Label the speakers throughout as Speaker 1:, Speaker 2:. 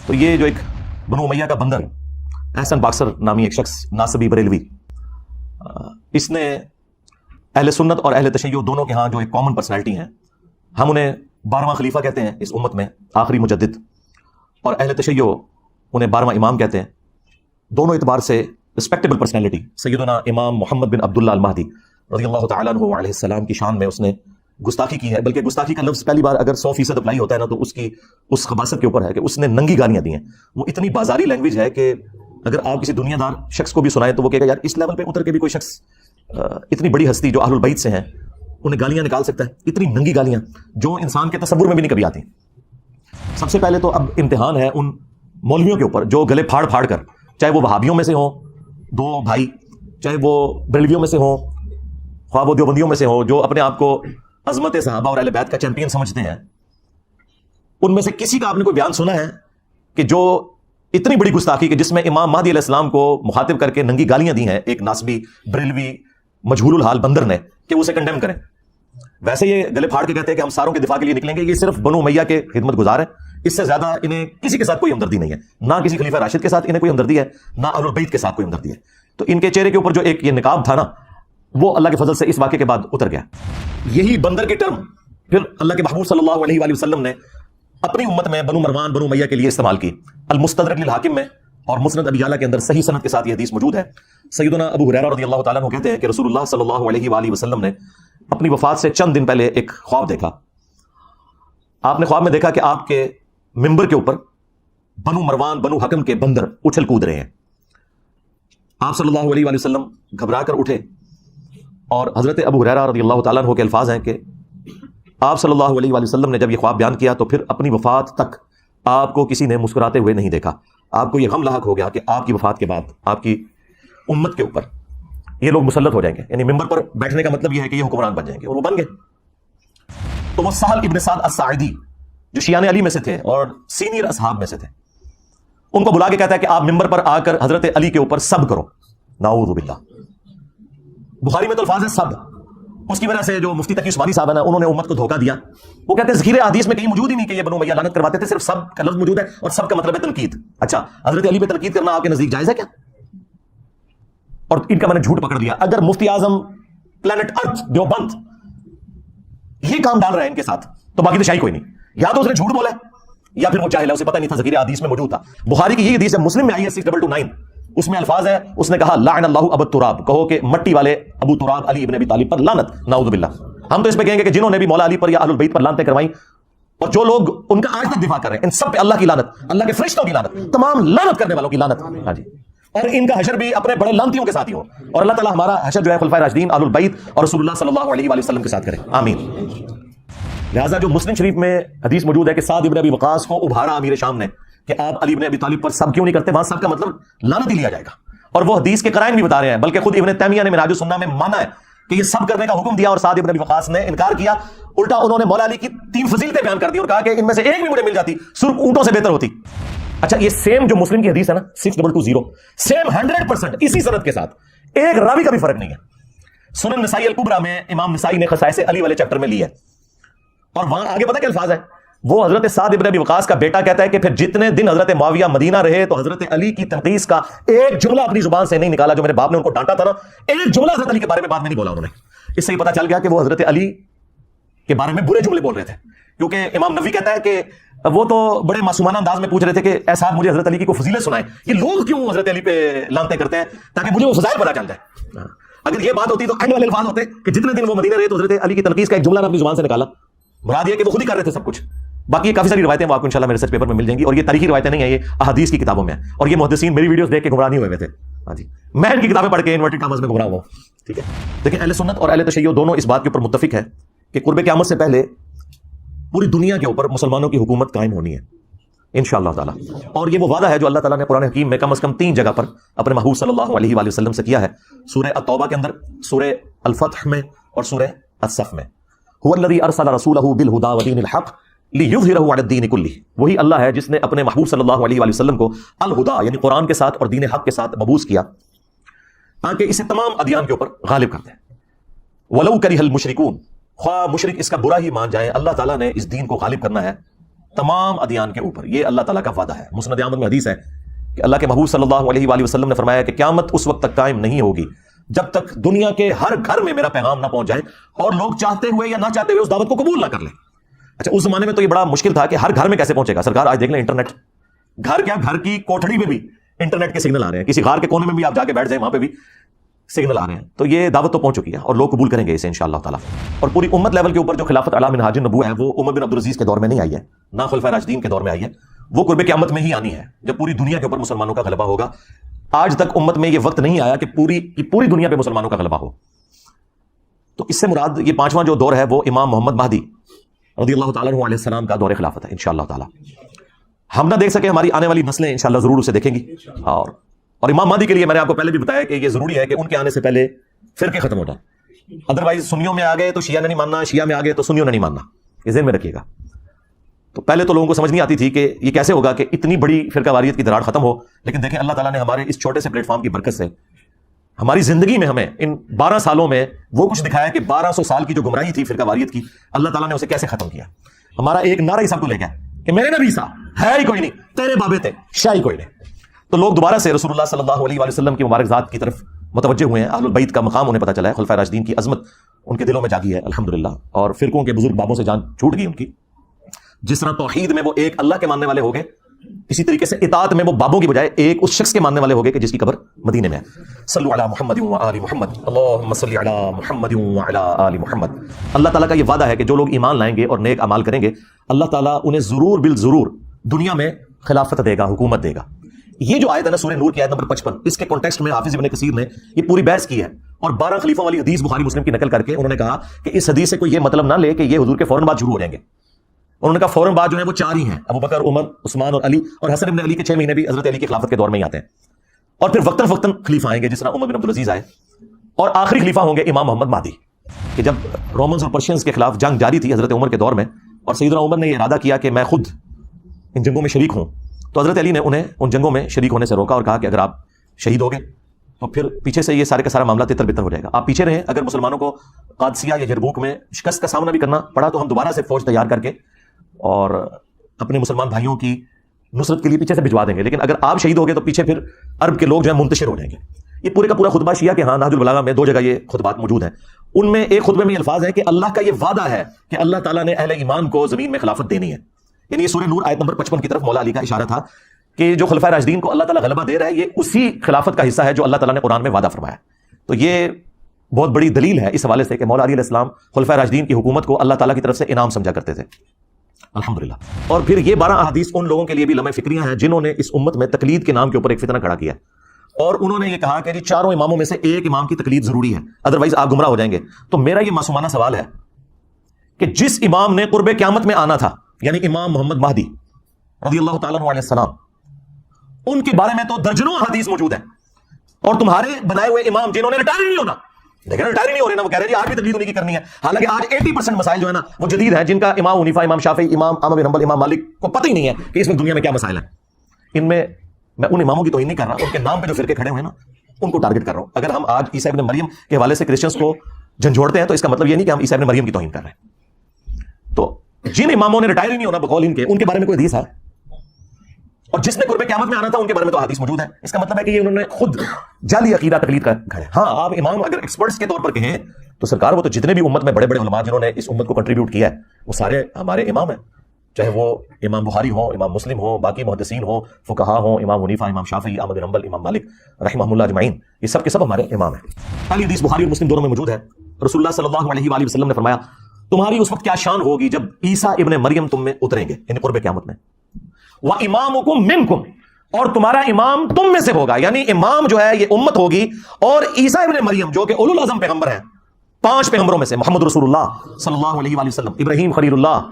Speaker 1: تو یہ جو ایک بنو امیہ کا بندر احسن باکسر نامی ایک شخص ناصبی بریلوی، اس نے اہل سنت اور اہل تشیع دونوں کے ہاں جو ایک کامن پرسنالٹی ہیں، ہم انہیں 12واں خلیفہ کہتے ہیں اس امت میں، آخری مجدد، اور اہل تشیع انہیں 12واں امام کہتے ہیں۔ دونوں اعتبار سے رسپیکٹیبل پرسنالٹی سیدنا امام محمد بن عبداللہ المہدی رضی اللہ تعالیٰ عنہ علیہ السلام کی شان میں اس نے گستاخی کی ہے، بلکہ گستاخی کا لفظ پہلی بار اگر 100% اپلائی ہوتا ہے نا تو اس کی اس خباثت کے اوپر ہے کہ اس نے ننگی گالیاں دی ہیں۔ وہ اتنی بازاری لینگویج ہے کہ اگر آپ کسی دنیا دار شخص کو بھی سنائیں تو وہ کہے گا یار اس لیول پہ اتر کے بھی کوئی شخص اتنی بڑی ہستی جو اہل البیت سے ہیں انہیں گالیاں نکال سکتا ہے، اتنی ننگی گالیاں جو انسان کے تصور میں بھی نہیں کبھی آتی۔ سب سے پہلے تو اب امتحان ہے ان مولویوں کے اوپر جو گلے پھاڑ پھاڑ کر، چاہے وہ وہابیوں میں سے ہوں دو بھائی، چاہے وہ بریلویوں میں سے ہوں، خواہ وہ دیوبندیوں میں سے ہوں، جو اپنے آپ کو عظمت صحابہ اور اہل بیت کا چیمپئن سمجھتے ہیں، ان میں سے کسی کا آپ نے کوئی بیان سنا ہے کہ جو اتنی بڑی گستاخی کہ جس میں امام مہدی علیہ السلام کو مخاطب کر کے ننگی گالیاں دی ہیں ایک ناسبی بریلوی مجہول الحال بندر نے، کہ وہ اسے کنڈیم کریں؟ ویسے یہ گلے پھاڑ کے کہتے ہیں کہ ہم ساروں کے دفاع کے لیے نکلیں گے، یہ صرف بنو امیہ کے خدمت گزار ہے، اس سے زیادہ انہیں کسی کے ساتھ کوئی ہمدردی نہیں ہے، نہ کسی خلیفہ راشد کے ساتھ انہیں کوئی ہمدردی ہے، نہ اہل البیت کے ساتھ کوئی ہمدردی ہے۔ تو ان کے چہرے کے اوپر جو ایک یہ نقاب تھا نا، وہ اللہ کے فضل سے اس واقعے کے بعد اتر گیا۔ یہی بندر کے ٹرم پھر اللہ کے محبوب صلی اللہ علیہ وآلہ وسلم نے اپنی امت میں بنو مروان بنو امیہ کے لیے استعمال کی۔ المستدرک للحاکم میں اور مسند ابی یعلا کے اندر صحیح سند کے ساتھ یہ حدیث موجود ہے۔ سیدنا ابو ہریرہ رضی اللہ تعالیٰ عنہ کہتے ہیں کہ رسول اللہ صلی اللہ علیہ وآلہ وسلم نے اپنی وفات سے چند دن پہلے ایک خواب دیکھا۔ آپ نے خواب میں دیکھا کہ آپ کے ممبر کے اوپر بنو مروان بنو حکم کے بندر اچھل کود رہے ہیں۔ آپ صلی اللہ علیہ وآلہ وسلم گھبرا کر اٹھے، اور حضرت ابو ہریرہ رضی اللہ تعالیٰ عنہ کے الفاظ ہیں کہ آپ صلی اللہ علیہ وآلہ وسلم نے جب یہ خواب بیان کیا تو پھر اپنی وفات تک آپ کو کسی نے مسکراتے ہوئے نہیں دیکھا۔ آپ کو یہ غم لاحق ہو گیا کہ آپ کی وفات کے بعد آپ کی امت کے اوپر یہ لوگ مسلط ہو جائیں گے، یعنی ممبر پر بیٹھنے کا مطلب یہ ہے کہ یہ حکمران بن جائیں گے، اور وہ بن گئے۔ تو وہ سہل ابن سعد الساعدی جو شیعان علی میں سے تھے اور سینئر اصحاب میں سے تھے، ان کو بلا کے کہتا ہے کہ آپ ممبر پر آ کر حضرت علی کے اوپر سب کرو۔ نعوذ باللہ، بخاری میں تو الفاظ ہے سب۔ اس کی وجہ سے جو مفتی تقی عثمانی صاحب ہیں انہوں نے امت کو دھوکہ دیا۔ وہ کہتے ہیں ذکر حدیث میں کہیں موجود ہی نہیں کہ یہ بنو امیہ لعنت کرواتے تھے، صرف سب کا لفظ موجود ہے اور سب کا مطلب ہے تنقید۔ اچھا، حضرت علی پہ تنقید کرنا آپ کے نزدیک جائز ہے کیا؟ اور ان کا میں نے جھوٹ پکڑ لیا۔ اگر مفتی اعظم پلانٹ ارتھ دیوبند یہ کام ڈال رہے ہیں ان کے ساتھ تو باقی تو شاہی کوئی نہیں، یا تو اس نے جھوٹ بولا یا پھر وہ جاہل ہے، اسے پتہ نہیں تھا ذکر حدیث میں موجود تھا۔ بخاری کی یہ حدیث ہے، مسلم میں آئی ہے 6229، اس میں الفاظ ہے، اس نے کہا لعن اللہ ابو تراب، کہو کہ مٹی والے ابو تراب علی ابن ابی طالب پر لعنت۔ نعوذ باللہ۔ ہم تو اس پہ کہیں گے کہ جنہوں نے بھی مولا علی پر یا اہل البیت پر لعنتیں کروائیں، اور جو لوگ ان کا آج تک دفاع کر رہے ہیں، ان سب پہ اللہ کی لعنت، اللہ کے فرشتوں کی لعنت، تمام لعنت کرنے والوں کی لعنت۔ ہاں جی، اور ان کا حشر بھی اپنے بڑے لعنتیوں کے ساتھ ہی ہو، اور اللہ تعالی ہمارا حشر جو ہے خلفائے راشدین اہل البیت اور رسول اللہ صلی اللہ علیہ وآلہ وسلم کے ساتھ کرے، آمین۔ لہٰذا جو مسلم شریف میں حدیث موجود ہے کہ سعد ابن ابی وقاص کو ابھارا امیر شام نے کہ آپ علی ابن ابی طالب پر سب کیوں نہیں کرتے، وہاں سب کا مطلب لعنت ہی لیا جائے گا، اور وہ حدیث کے قرائن بھی بتا رہے ہیں، بلکہ خود ابن تیمیہ نے منہاج السنہ میں مانا ہے کہ یہ سب کرنے کا حکم دیا، اور سعد ابن ابی وقاص نے انکار کیا۔ الٹا انہوں نے مولا علی کی 3 فضیلتیں بیان کر دی اور کہا کہ ان میں سے ایک بھی مجھے مل جاتی سرخ اونٹوں سے بہتر ہوتی۔ اچھا، یہ سیم جو مسلم کی حدیث ہے نا 6220، سیم 100% اسی سند کے ساتھ، ایک راوی کا بھی فرق نہیں ہے۔ سنن نسائی الکبریٰ میں امام نسائی نے خصائص علی والے چیپٹر میں لی ہے، اور وہاں آگے پتہ کیا الفاظ ہے؟ وہ حضرت سعد ابن ابی وقاص کا بیٹا کہتا ہے کہ پھر جتنے دن حضرت معاویہ مدینہ رہے تو حضرت علی کی تنقیص کا ایک جملہ اپنی زبان سے نہیں نکالا۔ جو میرے باپ نے ان کو ڈانٹا تھا نا، ایک جملہ حضرت علی کے بارے میں بعد میں نہیں بولا انہوں نے۔ اس سے یہ پتہ چل گیا کہ وہ حضرت علی کے بارے میں برے جملے بول رہے تھے، کیونکہ امام نووی کہتا ہے کہ وہ تو بڑے معصومانہ انداز میں پوچھ رہے تھے کہ اے صاحب مجھے حضرت علی کی کوئی فضیلت سنائیں، یہ لوگ کیوں حضرت علی پہ لعنتیں کرتے ہیں، تاکہ مجھے وہ فضائل پتہ چل جائے۔ اگر یہ بات ہوتی تو اینڈ والے الفاظ ہوتے کہ جتنے دن وہ مدینہ رہے تو حضرت علی کی تنقیص کا ایک جملہ نے اپنی زبان سے نکالا، مراد یہ کہ وہ خود ہی کر رہے تھے سب کچھ۔ باقی یہ کافی ساری روایتیں وہ آپ کو انشاءاللہ میرے ریسرچ پیپر میں مل جائیں گی، اور یہ تاریخی روایتیں نہیں ہیں، یہ احادیث کی کتابوں میں ہیں، اور یہ محدثین میری ویڈیوز دیکھ کے گمراہ نہیں ہوئے تھے۔ ہاں جی، میں ان کی کتابیں پڑھ کے انورٹڈ کامز میں گمراہ ہوا ہوں، ٹھیک ہے۔ لیکن اہل سنت اور اہل تشیع دونوں اس بات کے اوپر متفق ہے کہ قرب قیامت سے پہلے پوری دنیا کے اوپر مسلمانوں کی حکومت قائم ہونی ہے انشاءاللہ تعالی، اور یہ وہ وعدہ ہے جو اللہ تعالیٰ نے قرآن حکیم میں کم از کم 3 جگہ پر اپنے محبوب صلی اللہ علیہ وآلہ وسلم سے کیا ہے، سورہ التوبہ کے اندر، سورہ الفتح میں، اور سورہ الصف میں۔ هو الذی ارسل رسولہ بالہدی ودین الحق لیظہرہ علی الدین کلہ، وہی اللہ ہے جس نے اپنے محبوب صلی اللہ علیہ وآلہ وسلم کو الہدا یعنی قرآن کے ساتھ اور دین حق کے ساتھ مبعوث کیا تاکہ اسے تمام ادیان کے اوپر غالب کر دیں۔ ولو کرہ المشرکون، خواہ مشرک اس کا برا ہی مان جائیں، اللہ تعالیٰ نے اس دین کو غالب کرنا ہے تمام ادیان کے اوپر. یہ اللہ تعالیٰ کا وعدہ ہے. مسند احمد میں حدیث ہے کہ اللہ کے محبوب صلی اللہ علیہ وآلہ وسلم نے فرمایا کہ قیامت اس وقت تک قائم نہیں ہوگی جب تک دنیا کے ہر گھر میں میرا پیغام نہ پہنچ جائے اور لوگ چاہتے ہوئے یا نہ چاہتے ہوئے اس دعوت کو قبول نہ کر لیں. اچھا اس زمانے میں تو یہ بڑا مشکل تھا کہ ہر گھر میں کیسے پہنچے گا. سرکار آج دیکھ لیں انٹرنیٹ, گھر کیا گھر کی کوٹڑی میں بھی انٹرنیٹ کے سگنل آ رہے ہیں, کسی غار کے کونے میں بھی آپ جا کے بیٹھ جائیں وہاں پہ بھی سگنل آ رہے ہیں. تو یہ دعوت تو پہنچ چکی ہے اور لوگ قبول کریں گے اسے انشاءاللہ تعالیٰ. اور پوری امت لیول کے اوپر جو خلافت اعلی منہاج النبوہ ہے وہ عمر بن عبدالعزیز کے دور میں نہیں آئی ہے, نہ خلفائے راشدین کے دور میں آئی ہے, وہ قرب قیامت میں ہی آنی ہے جب پوری دنیا کے اوپر مسلمانوں کا غلبہ ہوگا. آج تک امت میں یہ وقت نہیں آیا کہ پوری دنیا پہ مسلمانوں کا غلبہ ہو. تو اس سے مراد یہ پانچواں جو دور ہے وہ امام محمد مہدی رضی اللہ تعالیٰ عنہ علیہ السلام کا دور خلافت ہے انشاءاللہ تعالیٰ. ہم نہ دیکھ سکے, ہماری آنے والی نسلیں انشاءاللہ ضرور اسے دیکھیں گی. اور امام مہدی کے لیے میں نے آپ کو پہلے بھی بتایا کہ یہ ضروری ہے کہ ان کے آنے سے پہلے فرقے ختم ہو جائیں. ادروائز سنیوں میں آ گئے تو شیعہ نے نہیں ماننا, شیعہ میں آ گئے تو سنیوں نے نہیں ماننا, یہ ذہن میں رکھیے گا. تو پہلے تو لوگوں کو سمجھ نہیں آتی تھی کہ یہ کیسے ہوگا کہ اتنی بڑی فرقہ واریت کی دراڑ ختم ہو. لیکن دیکھیں اللہ تعالیٰ نے ہمارے اس چھوٹے سے پلیٹ فارم کی برکت سے ہماری زندگی میں ہمیں ان 12 سالوں میں وہ کچھ دکھایا کہ 1200 سال کی جو گمراہی تھی فرقہ واریت کی, اللہ تعالیٰ نے اسے کیسے ختم کیا. ہمارا ایک نعرہ ہی سب کو لے گیا کہ میرے نبی سا ہے ہی کوئی نہیں, تیرے بابے تھے شاہ ہی کوئی نہیں. تو لوگ دوبارہ سے رسول اللہ صلی اللہ علیہ وآلہ وسلم کی مبارک ذات کی طرف متوجہ ہوئے ہیں. اہل البیت کا مقام انہیں پتہ چلا ہے, خلفائے راشدین کی عظمت ان کے دلوں میں جاگی ہے الحمدللہ. اور فرقوں کے بزرگ بابوں سے جان چھوٹ گئی ان کی. جس طرح توحید میں وہ ایک اللہ کے ماننے والے ہو گئے, اسی طریقے سے اطاعت میں وہ بابوں کی بجائے ایک اس شخص کے ماننے والے ہو گئے کہ جس کی قبر مدینے میں ہے. صلو علی محمد و آل محمد, اللہم صلی علی محمد و علی آل محمد. اللہ تعالیٰ کا یہ وعدہ ہے کہ جو لوگ ایمان لائیں گے اور نیک اعمال کریں گے اللہ تعالیٰ انہیں ضرور بالضرور دنیا میں خلافت دے گا, حکومت دے گا. یہ جو آیت ہے نا سورہ نور کی آیت نمبر 55, اس کے کانٹیکسٹ میں حافظ ابن کثیر نے یہ پوری بحث کی ہے اور 12 خلیفوں والی حدیث بخاری مسلم کی نقل کر کے انہوں نے کہا کہ اس حدیث سے کوئی یہ مطلب نہ لے کہ یہ حضور کے فوراً بعد شروع ہو جائیں گے. انہوں نے کہا فوراً بعد جو ہے وہ 4 ہی ہیں, ابو بکر, عمر, عثمان اور علی, اور حسن ابن علی کے 6 مہینے بھی حضرت علی کی خلافت کے دور میں ہی آتے ہیں. اور پھر وقتاً فوقتاً خلیفہ آئیں گے جس طرح عمر بن عبدالعزیز آئے, اور آخری خلیفہ ہوں گے امام محمد مہدی. کہ جب رومنز اور پرشینز کے خلاف جنگ جاری تھی حضرت عمر کے دور میں اور سیدنا عمر نے یہ ارادہ کیا کہ میں خود ان جنگوں میں شریک ہوں, تو حضرت علی نے انہیں ان جنگوں میں شریک ہونے سے روکا اور کہا کہ اگر آپ شہید ہو گئے تو پھر پیچھے سے یہ سارے کا سارا معاملہ تتر بتر ہو جائے گا. آپ پیچھے رہیں, اگر مسلمانوں کو قادسیہ یا یرموک میں شکست کا سامنا بھی کرنا پڑا تو ہم دوبارہ سے فوج تیار کر کے اور اپنے مسلمان بھائیوں کی نصرت کے لیے پیچھے سے بھجوا دیں گے. لیکن اگر آپ شہید ہو گئے تو پیچھے پھر عرب کے لوگ جو ہیں منتشر ہو جائیں گے. یہ پورے کا پورا خطبہ شیعہ کے ہاں نہج البلاغہ میں 2 جگہ یہ خطبات موجود ہیں. ان میں ایک خطبے میں یہ الفاظ ہیں کہ اللہ کا یہ وعدہ ہے کہ اللہ تعالیٰ نے اہل ایمان کو زمین میں خلافت دینی ہے. یعنی یہ سورہ نور آیت نمبر 55 کی طرف مولا علی کا اشارہ تھا کہ جو خلفائے راشدین کو اللہ تعالیٰ غلبہ دے رہا ہے یہ اسی خلافت کا حصہ ہے جو اللہ تعالیٰ نے قرآن میں وعدہ فرمایا. تو یہ بہت بڑی دلیل ہے اس حوالے سے کہ مولا علی علیہ السلام خلفائے راشدین کی حکومت کو اللہ تعالیٰ کی طرف سے انعام سمجھا کرتے تھے الحمدللہ. اور پھر یہ 12 احادیث ان لوگوں کے لیے بھی لمحہ فکریاں ہیں جنہوں نے اس امت میں تقلید کے نام کے اوپر ایک فتنہ کھڑا کیا اور انہوں نے یہ کہا کہ 4 اماموں میں سے ایک امام کی تقلید ضروری ہے, ادروائز آپ گمراہ ہو جائیں گے. تو میرا یہ معصومانہ سوال ہے کہ جس امام نے قرب قیامت میں آنا تھا یعنی امام محمد مہدی رضی اللہ تعالیٰ عنہ علیہ السلام, ان کے بارے میں تو درجنوں حدیث موجود ہیں, اور تمہارے بنائے ہوئے امام جنہوں نے ریٹائر نہیں ہونا, لیکن ریٹائر نہیں ہو رہے نا, وہ کہہ رہے ہیں آج بھی تقلید انہیں کی کرنی ہے. حالانکہ آج 80% مسائل جو ہے نا وہ جدید ہیں جن کا امام حنیفہ, امام شافعی, امام احمد بن حنبل, امام مالک کو پتہ ہی نہیں ہے کہ اس میں دنیا میں کیا مسائل ہیں. ان میں ان اماموں کی توہین نہیں کر رہا, ان کے نام پہ جو فرقے کھڑے ہوئے ہیں نا ان کو ٹارگٹ کر رہا ہوں. اگر ہم آج عیسیٰ ابن مریم کے حوالے سے کرسچنس کو جھنجھوڑتے ہیں تو اس کا مطلب یہ نہیں کہ ہم عیسیٰ ابن مریم کی توہین کر رہے ہیں. تو جن اماموں نے ریٹائر نہیں ہونا بقول ان کے بارے میں کوئی حدیث ہے, اور جس نے قرب قیامت میں آنا تھا ان کے بارے میں تو حدیث موجود ہے. اس کا مطلب ہے کہ یہ انہوں نے خود جعلی عقیدہ تقلید کا گھڑے. ہاں آپ امام اگر ایکسپرٹس کے طور پر کہیں تو سرکار وہ تو جتنے بھی امت میں بڑے بڑے علماء جنہوں نے اس امت کو کنٹریبیوٹ کیا ہے وہ سارے ہمارے امام ہیں, چاہے وہ امام بخاری ہوں, امام مسلم ہوں, باقی محدثین ہوں, فقہا ہوں, امام حنیفہ, امام شافعی, احمد بن حنبل, امام مالک رحمہ اللہ اجمعین, یہ سب کے سب ہمارے امام ہیں. پہلی حدیث بخاری اور مسلم دونوں میں موجود ہے. رسول اللہ صلی اللہ علیہ وآلہ وسلم نے فرمایا تمہاری اس وقت کیا شان ہوگی جب عیسیٰ ابن مریم تم میں اتریں گے یعنی قرب قیامت میں, وَإِمَامُكُم مِّنكُم, اور تمہارا امام تم میں سے ہوگا. یعنی امام جو ہے یہ امت ہوگی, اور عیسیٰ ابن مریم جو کہ اولو العزم پیغمبر ہیں, 5 پیغمبروں میں سے محمد رسول اللہ صلی اللہ علیہ وآلہ وسلم, ابراہیم خلیل اللہ,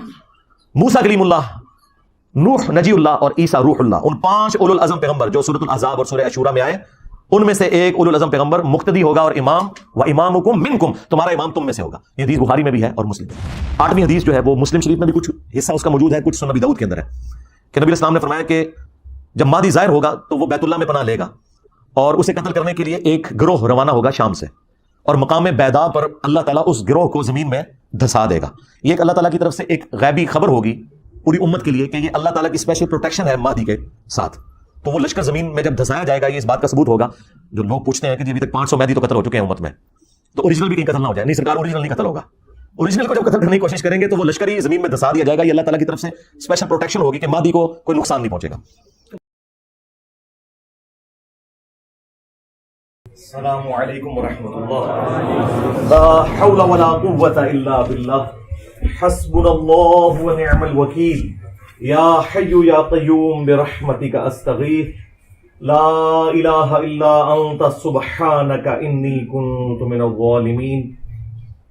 Speaker 1: موسیٰ کلیم اللہ, نوح نجی اللہ اور عیسیٰ روح اللہ, ان 5 اولو العزم پیغمبر جو سورۃ الاحزاب اور سورہ عاشورہ میں آئے ان میں سے ایک اولو العزم پیغمبر مقتدی ہوگا, اور امام وَإِمَامُكُم مِّنكُم, تمہارا امام تم میں سے ہوگا. یہ حدیث بخاری میں بھی ہے اور مسلم میں. 8ویں حدیث جو ہے وہ مسلم شریف میں بھی کچھ حصہ اس کا موجود ہے, کچھ سنن ابی داؤد کے اندر ہے کہ نبی اسلام نے فرمایا کہ جب مہدی ظاہر ہوگا تو وہ بیت اللہ میں پناہ لے گا اور اسے قتل کرنے کے لیے ایک گروہ روانہ ہوگا شام سے, اور مقام بیدا پر اللہ تعالیٰ اس گروہ کو زمین میں دھسا دے گا. یہ ایک اللہ تعالیٰ کی طرف سے ایک غیبی خبر ہوگی پوری امت کے لیے کہ یہ اللہ تعالیٰ کی اسپیشل پروٹیکشن ہے مہدی کے ساتھ. تو وہ لشکر زمین میں جب دھسایا جائے گا یہ اس بات کا ثبوت ہوگا. جو لوگ پوچھتے ہیں کہ جی ابھی تک 500 مہدی تو قتل ہو چکے ہیں امت میں, تو اوریجنل بھی کہیں قتل نہ ہو جائے. نہیں سرکار, اوریجنل نہیں قتل ہوگا. اوریجنل کو جب قتل کرنے کی کوشش کریں گے تو وہ لشکر ہی زمین میں دھسا دیا جائے گا. یہ اللہ تعالیٰ کی طرف سے اسپیشل پروٹیکشن ہوگی کہ مہدی کو کوئی نقصان نہیں پہنچے گا. السلام علیکم ورحمۃ اللہ. لا حول ولا قوة الا باللہ. حسبنا اللہ ونعم الوکیل. یا حی یا قیوم برحمتک استغیث. لا الہ الا انت سبحانک انی کنت من الظالمین.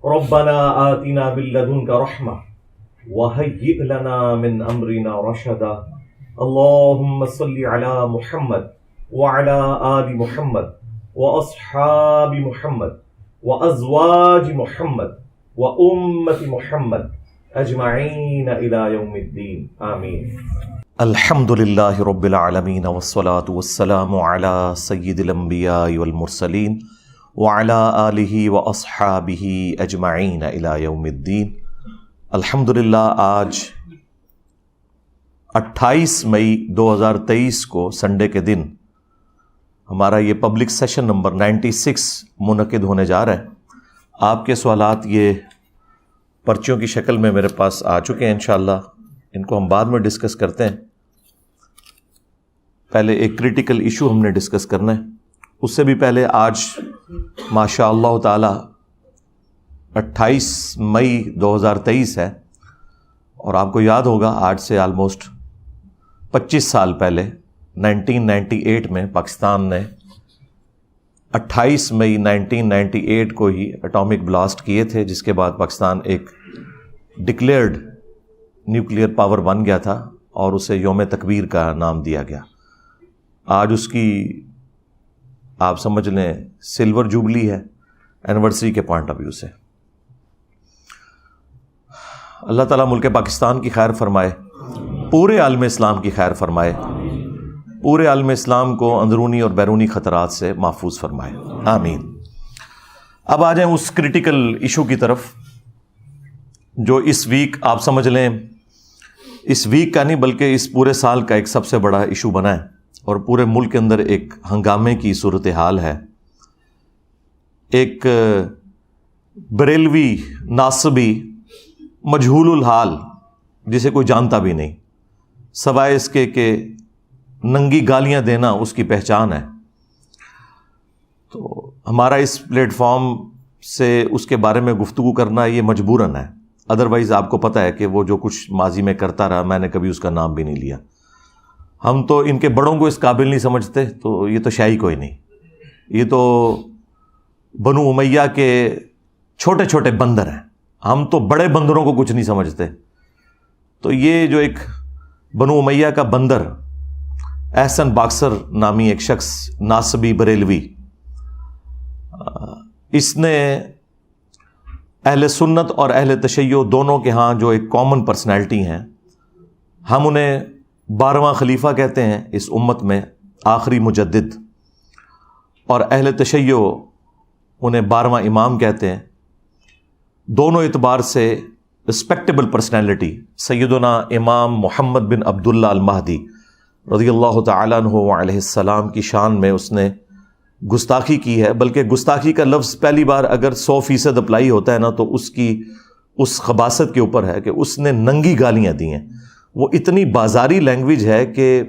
Speaker 1: ربنا آتنا من لدنک رحمہ وہیئ لنا من امرنا رشدا. اللہم صل علی محمد وعلی آل محمد وأصحاب محمد وأزواج محمد وأمة محمد أجمعين إلى يوم الدين آمين. الحمد لله رب العالمين والصلاة والسلام على سيد الأنبياء والمرسلين وعلى آله وأصحابه أجمعين إلى يوم الدين. الحمدللہ آج 28 مئی 2023 کو سنڈے کے دن ہمارا یہ پبلک سیشن نمبر 96 منعقد ہونے جا رہا ہے. آپ کے سوالات یہ پرچیوں کی شکل میں میرے پاس آ چکے ہیں. انشاءاللہ ان کو ہم بعد میں ڈسکس کرتے ہیں. پہلے ایک کریٹیکل ایشو ہم نے ڈسکس کرنا ہے. اس سے بھی پہلے آج ماشاء اللہ تعالی 28 مئی 2023 ہے, اور آپ کو یاد ہوگا آج سے آلموسٹ 25 سال پہلے 1998 میں پاکستان نے 28 مئی 1998 کو ہی اٹامک بلاسٹ کیے تھے, جس کے بعد پاکستان ایک ڈکلیئرڈ نیوکلیئر پاور بن گیا تھا اور اسے یوم تکبیر کا نام دیا گیا. آج اس کی آپ سمجھ لیں سلور جوبلی ہے اینیورسری کے پوائنٹ آف ویو سے. اللہ تعالیٰ ملک پاکستان کی خیر فرمائے, پورے عالم اسلام کی خیر فرمائے, پورے عالم اسلام کو اندرونی اور بیرونی خطرات سے محفوظ فرمائے, آمین. اب آ جائیں اس کریٹیکل ایشو کی طرف جو اس ویک آپ سمجھ لیں, اس ویک کا نہیں بلکہ اس پورے سال کا ایک سب سے بڑا ایشو بنا ہے اور پورے ملک کے اندر ایک ہنگامے کی صورتحال ہے. ایک بریلوی ناصبی مجہول الحال جسے کوئی جانتا بھی نہیں, سوائے اس کے کہ ننگی گالیاں دینا اس کی پہچان ہے. تو ہمارا اس پلیٹ فارم سے اس کے بارے میں گفتگو کرنا یہ مجبوراً ہے. ادروائز آپ کو پتہ ہے کہ وہ جو کچھ ماضی میں کرتا رہا, میں نے کبھی اس کا نام بھی نہیں لیا. ہم تو ان کے بڑوں کو اس قابل نہیں سمجھتے, تو یہ تو شاہی کوئی نہیں, یہ تو بنو امیہ کے چھوٹے چھوٹے بندر ہیں. ہم تو بڑے بندروں کو کچھ نہیں سمجھتے. تو یہ جو ایک بنو امیہ کا بندر احسن باکسر نامی ایک شخص ناصبی بریلوی, اس نے اہل سنت اور اہل تشیع دونوں کے ہاں جو ایک کامن پرسنالٹی ہیں, ہم انہیں 12واں خلیفہ کہتے ہیں اس امت میں, آخری مجدد, اور اہل تشیع انہیں 12واں امام کہتے ہیں. دونوں اعتبار سے رسپیکٹیبل پرسنالٹی سیدنا امام محمد بن عبداللہ المہدی رضی اللہ تعالیٰ عنہ علیہ السلام کی شان میں اس نے گستاخی کی ہے. بلکہ گستاخی کا لفظ پہلی بار اگر 100% اپلائی ہوتا ہے نا, تو اس کی اس خباثت کے اوپر ہے کہ اس نے ننگی گالیاں دی ہیں. وہ اتنی بازاری لینگویج ہے کہ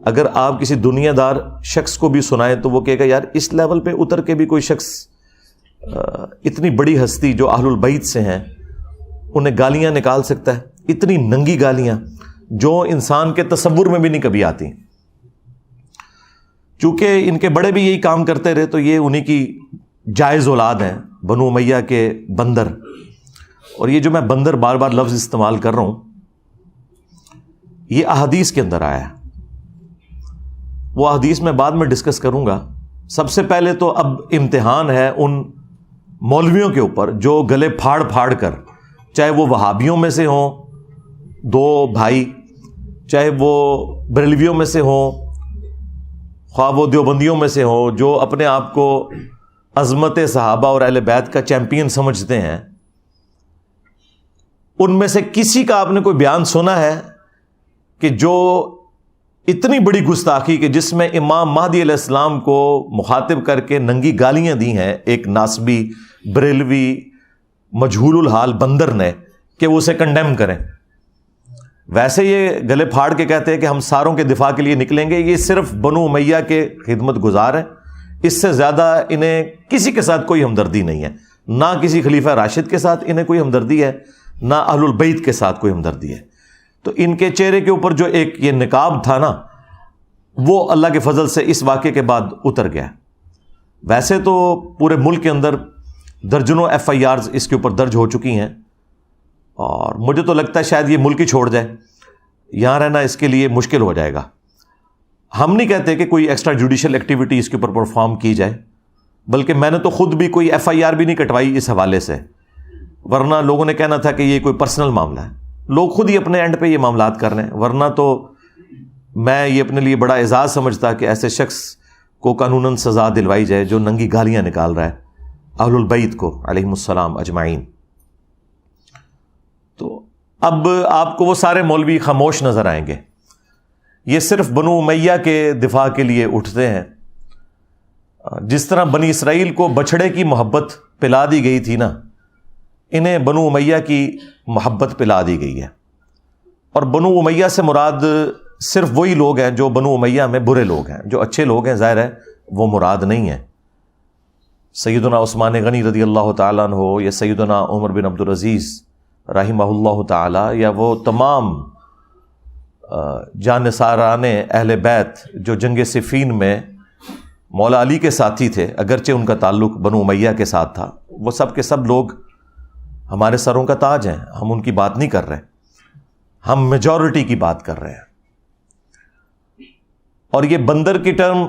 Speaker 1: اگر آپ کسی دنیا دار شخص کو بھی سنائیں تو وہ کہے گا یار اس لیول پہ اتر کے بھی کوئی شخص, اتنی بڑی ہستی جو اہل البیت سے ہیں, انہیں گالیاں نکال سکتا ہے. اتنی ننگی گالیاں جو انسان کے تصور میں بھی نہیں کبھی آتی. چونکہ ان کے بڑے بھی یہی کام کرتے رہے تو یہ انہی کی جائز اولاد ہیں, بنو امیہ کے بندر. اور یہ جو میں بندر بار بار لفظ استعمال کر رہا ہوں, یہ احادیث کے اندر آیا ہے. وہ احادیث میں بعد میں ڈسکس کروں گا. سب سے پہلے تو اب امتحان ہے ان مولویوں کے اوپر جو گلے پھاڑ پھاڑ کر, چاہے وہ وہابیوں میں سے ہوں 2 بھائی, چاہے وہ بریلویوں میں سے ہوں, خواہ وہ دیوبندیوں میں سے ہوں, جو اپنے آپ کو عظمت صحابہ اور اہل بیت کا چیمپئن سمجھتے ہیں, ان میں سے کسی کا آپ نے کوئی بیان سنا ہے کہ جو اتنی بڑی گستاخی کہ جس میں امام مہدی علیہ السلام کو مخاطب کر کے ننگی گالیاں دی ہیں ایک ناسبی بریلوی مجہول الحال بندر نے کہ وہ اسے کنڈیم کریں. ویسے یہ گلے پھاڑ کے کہتے ہیں کہ ہم ساروں کے دفاع کے لیے نکلیں گے. یہ صرف بنو امیہ کے خدمت گزار ہیں, اس سے زیادہ انہیں کسی کے ساتھ کوئی ہمدردی نہیں ہے. نہ کسی خلیفہ راشد کے ساتھ انہیں کوئی ہمدردی ہے, نہ اہل البیت کے ساتھ کوئی ہمدردی ہے. تو ان کے چہرے کے اوپر جو ایک یہ نقاب تھا نا, وہ اللہ کے فضل سے اس واقعے کے بعد اتر گیا. ویسے تو پورے ملک کے اندر درجنوں FIRs اس کے اوپر درج ہو چکی ہیں, اور مجھے تو لگتا ہے شاید یہ ملک ہی چھوڑ جائے, یہاں رہنا اس کے لیے مشکل ہو جائے گا. ہم نہیں کہتے کہ کوئی ایکسٹرا جوڈیشل ایکٹیویٹی اس کے اوپر پرفارم کی جائے, بلکہ میں نے تو خود بھی کوئی FIR بھی نہیں کٹوائی اس حوالے سے, ورنہ لوگوں نے کہنا تھا کہ یہ کوئی پرسنل معاملہ ہے. لوگ خود ہی اپنے اینڈ پہ یہ معاملات کر رہے ہیں, ورنہ تو میں یہ اپنے لیے بڑا اعزاز سمجھتا کہ ایسے شخص کو قانوناً سزا دلوائی جائے جو ننگی گالیاں نکال رہا ہے اہل البیت کو علیہم السلام اجمعین. تو اب آپ کو وہ سارے مولوی خاموش نظر آئیں گے. یہ صرف بنو امیہ کے دفاع کے لیے اٹھتے ہیں. جس طرح بنی اسرائیل کو بچھڑے کی محبت پلا دی گئی تھی نا, انہیں بنو امیہ کی محبت پلا دی گئی ہے. اور بنو امیہ سے مراد صرف وہی لوگ ہیں جو بنو امیہ میں برے لوگ ہیں. جو اچھے لوگ ہیں ظاہر ہے وہ مراد نہیں ہیں. سیدنا عثمان غنی رضی اللہ تعالیٰ عنہ یا سیدنا عمر بن عبد العزیز رحمہ اللہ تعالی, یا وہ تمام جانثاران اہل بیت جو جنگ صفین میں مولا علی کے ساتھی تھے, اگرچہ ان کا تعلق بنو امیہ کے ساتھ تھا, وہ سب کے سب لوگ ہمارے سروں کا تاج ہیں. ہم ان کی بات نہیں کر رہے, ہم میجورٹی کی بات کر رہے ہیں. اور یہ بندر کی ٹرم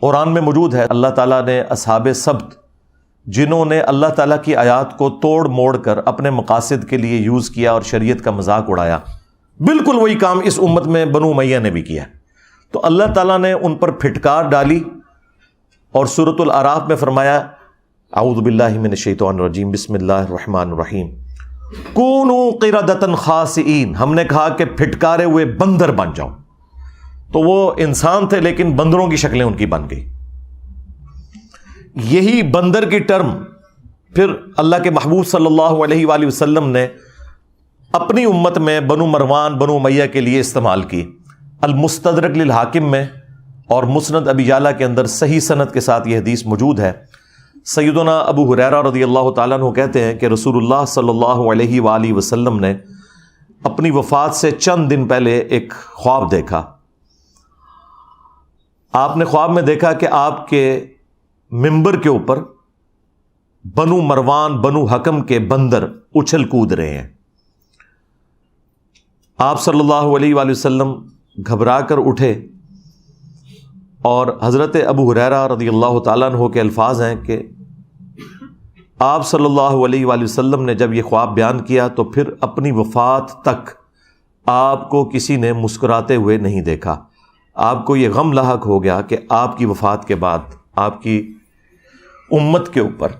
Speaker 1: قرآن میں موجود ہے. اللہ تعالیٰ نے اصحاب سبت, جنہوں نے اللہ تعالیٰ کی آیات کو توڑ موڑ کر اپنے مقاصد کے لیے یوز کیا اور شریعت کا مذاق اڑایا, بالکل وہی کام اس امت میں بنو امیہ نے بھی کیا. تو اللہ تعالیٰ نے ان پر پھٹکار ڈالی اور سورۃ الاعراف میں فرمایا اعوذ باللہ من الشیطان الرجیم بسم اللہ الرحمن الرحیم کونوا قردۃ خاسئین. ہم نے کہا کہ پھٹکارے ہوئے بندر بن جاؤ. تو وہ انسان تھے لیکن بندروں کی شکلیں ان کی بن گئی. یہی بندر کی ٹرم پھر اللہ کے محبوب صلی اللہ علیہ وآلہ وسلم نے اپنی امت میں بنو مروان بنو امیہ کے لیے استعمال کی. المستدرک للحاکم میں اور مسند ابی یعلا کے اندر صحیح سند کے ساتھ یہ حدیث موجود ہے. سیدنا ابو ہریرہ رضی اللہ تعالیٰ عنہ کہتے ہیں کہ رسول اللہ صلی اللہ علیہ وآلہ وسلم نے اپنی وفات سے چند دن پہلے ایک خواب دیکھا. آپ نے خواب میں دیکھا کہ آپ کے منبر کے اوپر بنو مروان بنو حکم کے بندر اچھل کود رہے ہیں. آپ صلی اللہ علیہ وآلہ وسلم گھبرا کر اٹھے, اور حضرت ابو ہریرہ رضی اللہ تعالیٰ عنہ کے الفاظ ہیں کہ آپ صلی اللہ علیہ وآلہ وسلم نے جب یہ خواب بیان کیا تو پھر اپنی وفات تک آپ کو کسی نے مسکراتے ہوئے نہیں دیکھا. آپ کو یہ غم لاحق ہو گیا کہ آپ کی وفات کے بعد آپ کی امت کے اوپر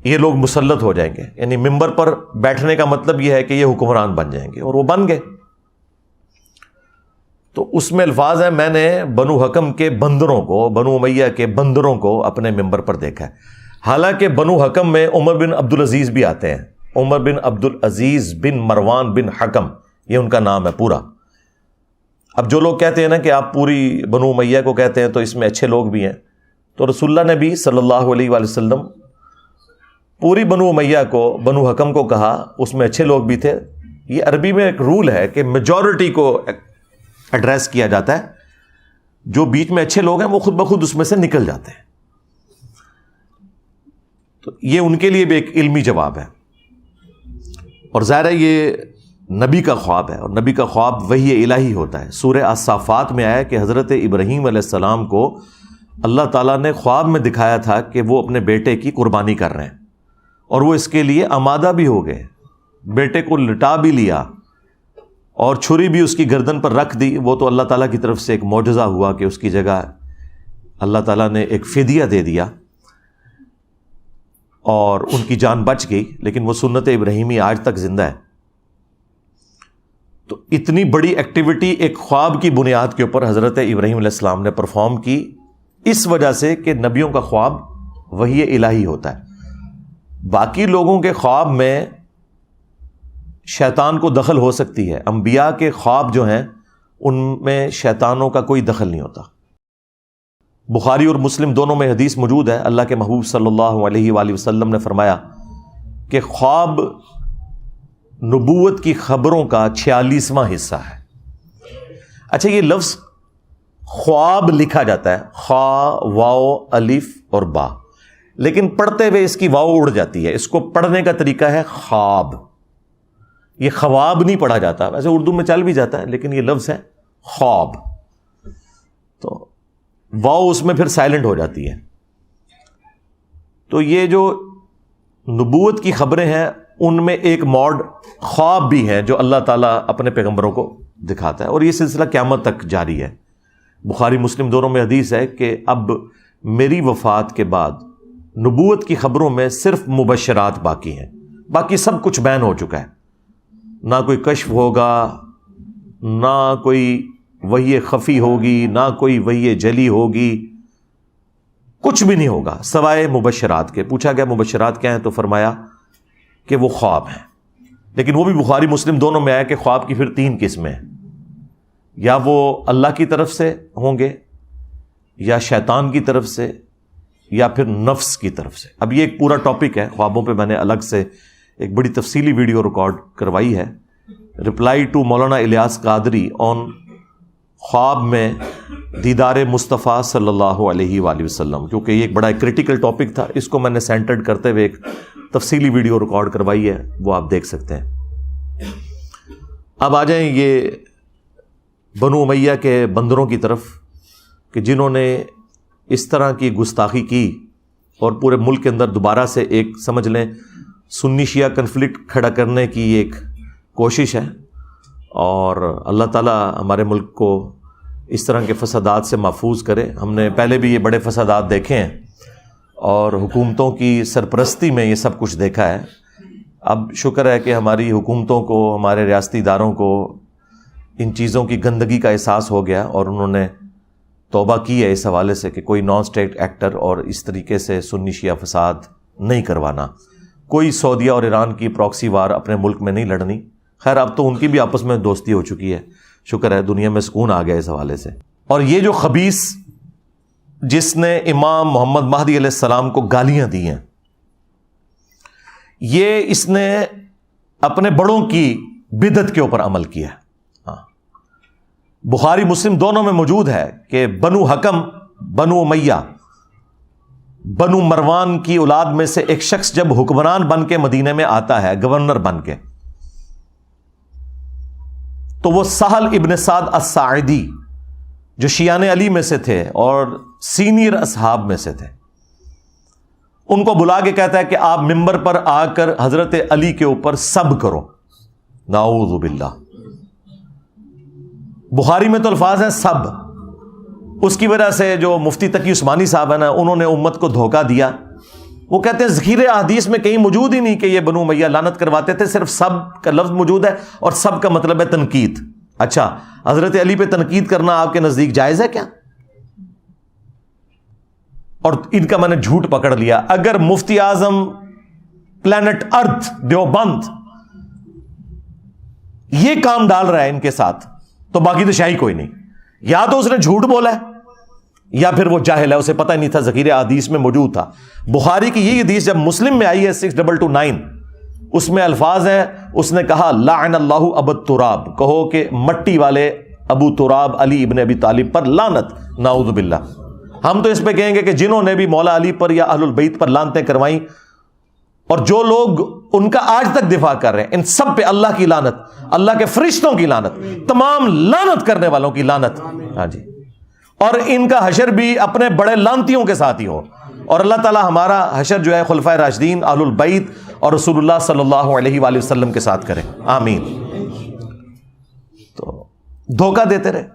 Speaker 1: یہ لوگ مسلط ہو جائیں گے. یعنی منبر پر بیٹھنے کا مطلب یہ ہے کہ یہ حکمران بن جائیں گے, اور وہ بن گئے. تو اس میں الفاظ ہیں میں نے بنو حکم کے بندروں کو, بنو امیہ کے بندروں کو اپنے منبر پر دیکھا ہے. حالانکہ بنو حکم میں عمر بن عبد العزیز بھی آتے ہیں. عمر بن عبد العزیز بن مروان بن حکم, یہ ان کا نام ہے پورا. اب جو لوگ کہتے ہیں نا کہ آپ پوری بنو امیہ کو کہتے ہیں تو اس میں اچھے لوگ بھی ہیں, تو رسول اللہ نے بھی صلی اللہ علیہ وآلہ وسلم پوری بنو امیہ کو بنو حکم کو کہا, اس میں اچھے لوگ بھی تھے. یہ عربی میں ایک رول ہے کہ میجورٹی کو ایڈریس کیا جاتا ہے, جو بیچ میں اچھے لوگ ہیں وہ خود بخود اس میں سے نکل جاتے ہیں. تو یہ ان کے لیے بھی ایک علمی جواب ہے. اور ظاہر ہے یہ نبی کا خواب ہے, اور نبی کا خواب وحی الہی ہوتا ہے. سورہ الصافات میں آیا کہ حضرت ابراہیم علیہ السلام کو اللہ تعالیٰ نے خواب میں دکھایا تھا کہ وہ اپنے بیٹے کی قربانی کر رہے ہیں, اور وہ اس کے لیے آمادہ بھی ہو گئے. بیٹے کو لٹا بھی لیا اور چھری بھی اس کی گردن پر رکھ دی. وہ تو اللہ تعالیٰ کی طرف سے ایک معجزہ ہوا کہ اس کی جگہ اللہ تعالیٰ نے ایک فدیہ دے دیا اور ان کی جان بچ گئی. لیکن وہ سنت ابراہیمی آج تک زندہ ہے. تو تو اتنی بڑی ایکٹیویٹی ایک خواب کی بنیاد کے اوپر حضرت ابراہیم علیہ السلام نے پرفارم کی، اس وجہ سے کہ نبیوں کا خواب وحی الہی ہوتا ہے۔ باقی لوگوں کے خواب میں شیطان کو دخل ہو سکتی ہے، انبیاء کے خواب جو ہیں ان میں شیطانوں کا کوئی دخل نہیں ہوتا۔ بخاری اور مسلم دونوں میں حدیث موجود ہے، اللہ کے محبوب صلی اللہ علیہ وآلہ وسلم نے فرمایا کہ خواب نبوت کی خبروں کا 46واں حصہ ہے۔ اچھا، یہ لفظ خواب لکھا جاتا ہے خا، واو، الف اور با، لیکن پڑھتے ہوئے اس کی واو اڑ جاتی ہے، اس کو پڑھنے کا طریقہ ہے خواب۔ یہ خواب نہیں پڑھا جاتا، ویسے اردو میں چل بھی جاتا ہے لیکن یہ لفظ ہے خواب، تو واو اس میں پھر سائلنٹ ہو جاتی ہے۔ تو یہ جو نبوت کی خبریں ہیں ان میں ایک موڈ خواب بھی ہے جو اللہ تعالیٰ اپنے پیغمبروں کو دکھاتا ہے، اور یہ سلسلہ قیامت تک جاری ہے۔ بخاری مسلم دونوں میں حدیث ہے کہ اب میری وفات کے بعد نبوت کی خبروں میں صرف مبشرات باقی ہیں، باقی سب کچھ بیان ہو چکا ہے۔ نہ کوئی کشف ہوگا، نہ کوئی وحی خفی ہوگی، نہ کوئی وحی جلی ہوگی، کچھ بھی نہیں ہوگا سوائے مبشرات کے۔ پوچھا گیا مبشرات کیا ہیں تو فرمایا کہ وہ خواب ہیں، لیکن وہ بھی بخاری مسلم دونوں میں آیا کہ خواب کی پھر 3 قسمیں ہیں، یا وہ اللہ کی طرف سے ہوں گے، یا شیطان کی طرف سے، یا پھر نفس کی طرف سے۔ اب یہ ایک پورا ٹاپک ہے، خوابوں پہ میں نے الگ سے ایک بڑی تفصیلی ویڈیو ریکارڈ کروائی ہے، رپلائی ٹو مولانا الیاس قادری آن خواب میں دیدار مصطفیٰ صلی اللہ علیہ وآلہ وسلم، کیونکہ یہ ایک بڑا کریٹیکل ٹاپک تھا، اس کو میں نے سینٹرڈ کرتے ہوئے ایک تفصیلی ویڈیو ریکارڈ کروائی ہے، وہ آپ دیکھ سکتے ہیں۔ اب آ جائیں یہ بنو امیہ کے بندروں کی طرف کہ جنہوں نے اس طرح کی گستاخی کی اور پورے ملک کے اندر دوبارہ سے ایک سمجھ لیں سنی شیعہ کنفلکٹ کھڑا کرنے کی ایک کوشش ہے، اور اللہ تعالیٰ ہمارے ملک کو اس طرح کے فسادات سے محفوظ کرے۔ ہم نے پہلے بھی یہ بڑے فسادات دیکھے ہیں اور حکومتوں کی سرپرستی میں یہ سب کچھ دیکھا ہے۔ اب شکر ہے کہ ہماری حکومتوں کو، ہمارے ریاستی اداروں کو ان چیزوں کی گندگی کا احساس ہو گیا، اور انہوں نے توبہ کی ہے اس حوالے سے کہ کوئی نان اسٹیٹ ایکٹر اور اس طریقے سے سنی شیعہ فساد نہیں کروانا، کوئی سعودیہ اور ایران کی پراکسی وار اپنے ملک میں نہیں لڑنی۔ خیر اب تو ان کی بھی آپس میں دوستی ہو چکی ہے، شکر ہے دنیا میں سکون آ گیا اس حوالے سے۔ اور یہ جو خبیث جس نے امام محمد مہدی علیہ السلام کو گالیاں دی ہیں، یہ اس نے اپنے بڑوں کی بدعت کے اوپر عمل کیا ہے۔ بخاری مسلم دونوں میں موجود ہے کہ بنو حکم، بنو امیہ، بنو مروان کی اولاد میں سے ایک شخص جب حکمران بن کے مدینے میں آتا ہے، گورنر بن کے، تو وہ سہل ابن سعد الساعدی جو شیعان علی میں سے تھے اور سینئر اصحاب میں سے تھے، ان کو بلا کے کہتا ہے کہ آپ ممبر پر آ کر حضرت علی کے اوپر سب کرو۔ نعوذ باللہ، بخاری میں تو الفاظ ہیں سب۔ اس کی وجہ سے جو مفتی تقی عثمانی صاحب ہیں نا، انہوں نے امت کو دھوکہ دیا۔ وہ کہتے ہیں ذخیرے احادیث میں کہیں موجود ہی نہیں کہ یہ بنو امیہ لعنت کرواتے تھے، صرف سب کا لفظ موجود ہے، اور سب کا مطلب ہے تنقید۔ اچھا، حضرت علی پہ تنقید کرنا آپ کے نزدیک جائز ہے کیا؟ اور ان کا میں نے جھوٹ پکڑ لیا۔ اگر مفتی اعظم پلانٹ ارتھ دیوبند یہ کام ڈال رہا ہے ان کے ساتھ، تو باقی تو شاہی کوئی نہیں۔ یا تو اس نے جھوٹ بولا ہے یا پھر وہ جاہل ہے، اسے پتہ ہی نہیں تھا، ذخیرہ حدیث میں موجود تھا۔ بخاری کی یہ حدیث جب مسلم میں آئی ہے 6229، اس میں الفاظ ہیں، اس نے کہا لعن اللہ ابو تراب، کہو کہ مٹی والے ابو تراب علی ابن ابی طالب پر لعنت، نعوذ باللہ۔ ہم تو اس پہ کہیں گے کہ جنہوں نے بھی مولا علی پر یا اہل البیت پر لعنتیں کروائیں، اور جو لوگ ان کا آج تک دفاع کر رہے ہیں، ان سب پہ اللہ کی لعنت، اللہ کے فرشتوں کی لعنت، تمام لعنت کرنے والوں کی لعنت۔ ہاں جی، اور ان کا حشر بھی اپنے بڑے لعنتیوں کے ساتھ ہی ہو، اور اللہ تعالی ہمارا حشر جو ہے خلفائے راشدین، اہل البیت اور رسول اللہ صلی اللہ علیہ وآلہ وسلم کے ساتھ کرے، آمین۔ تو دھوکہ دیتے رہے،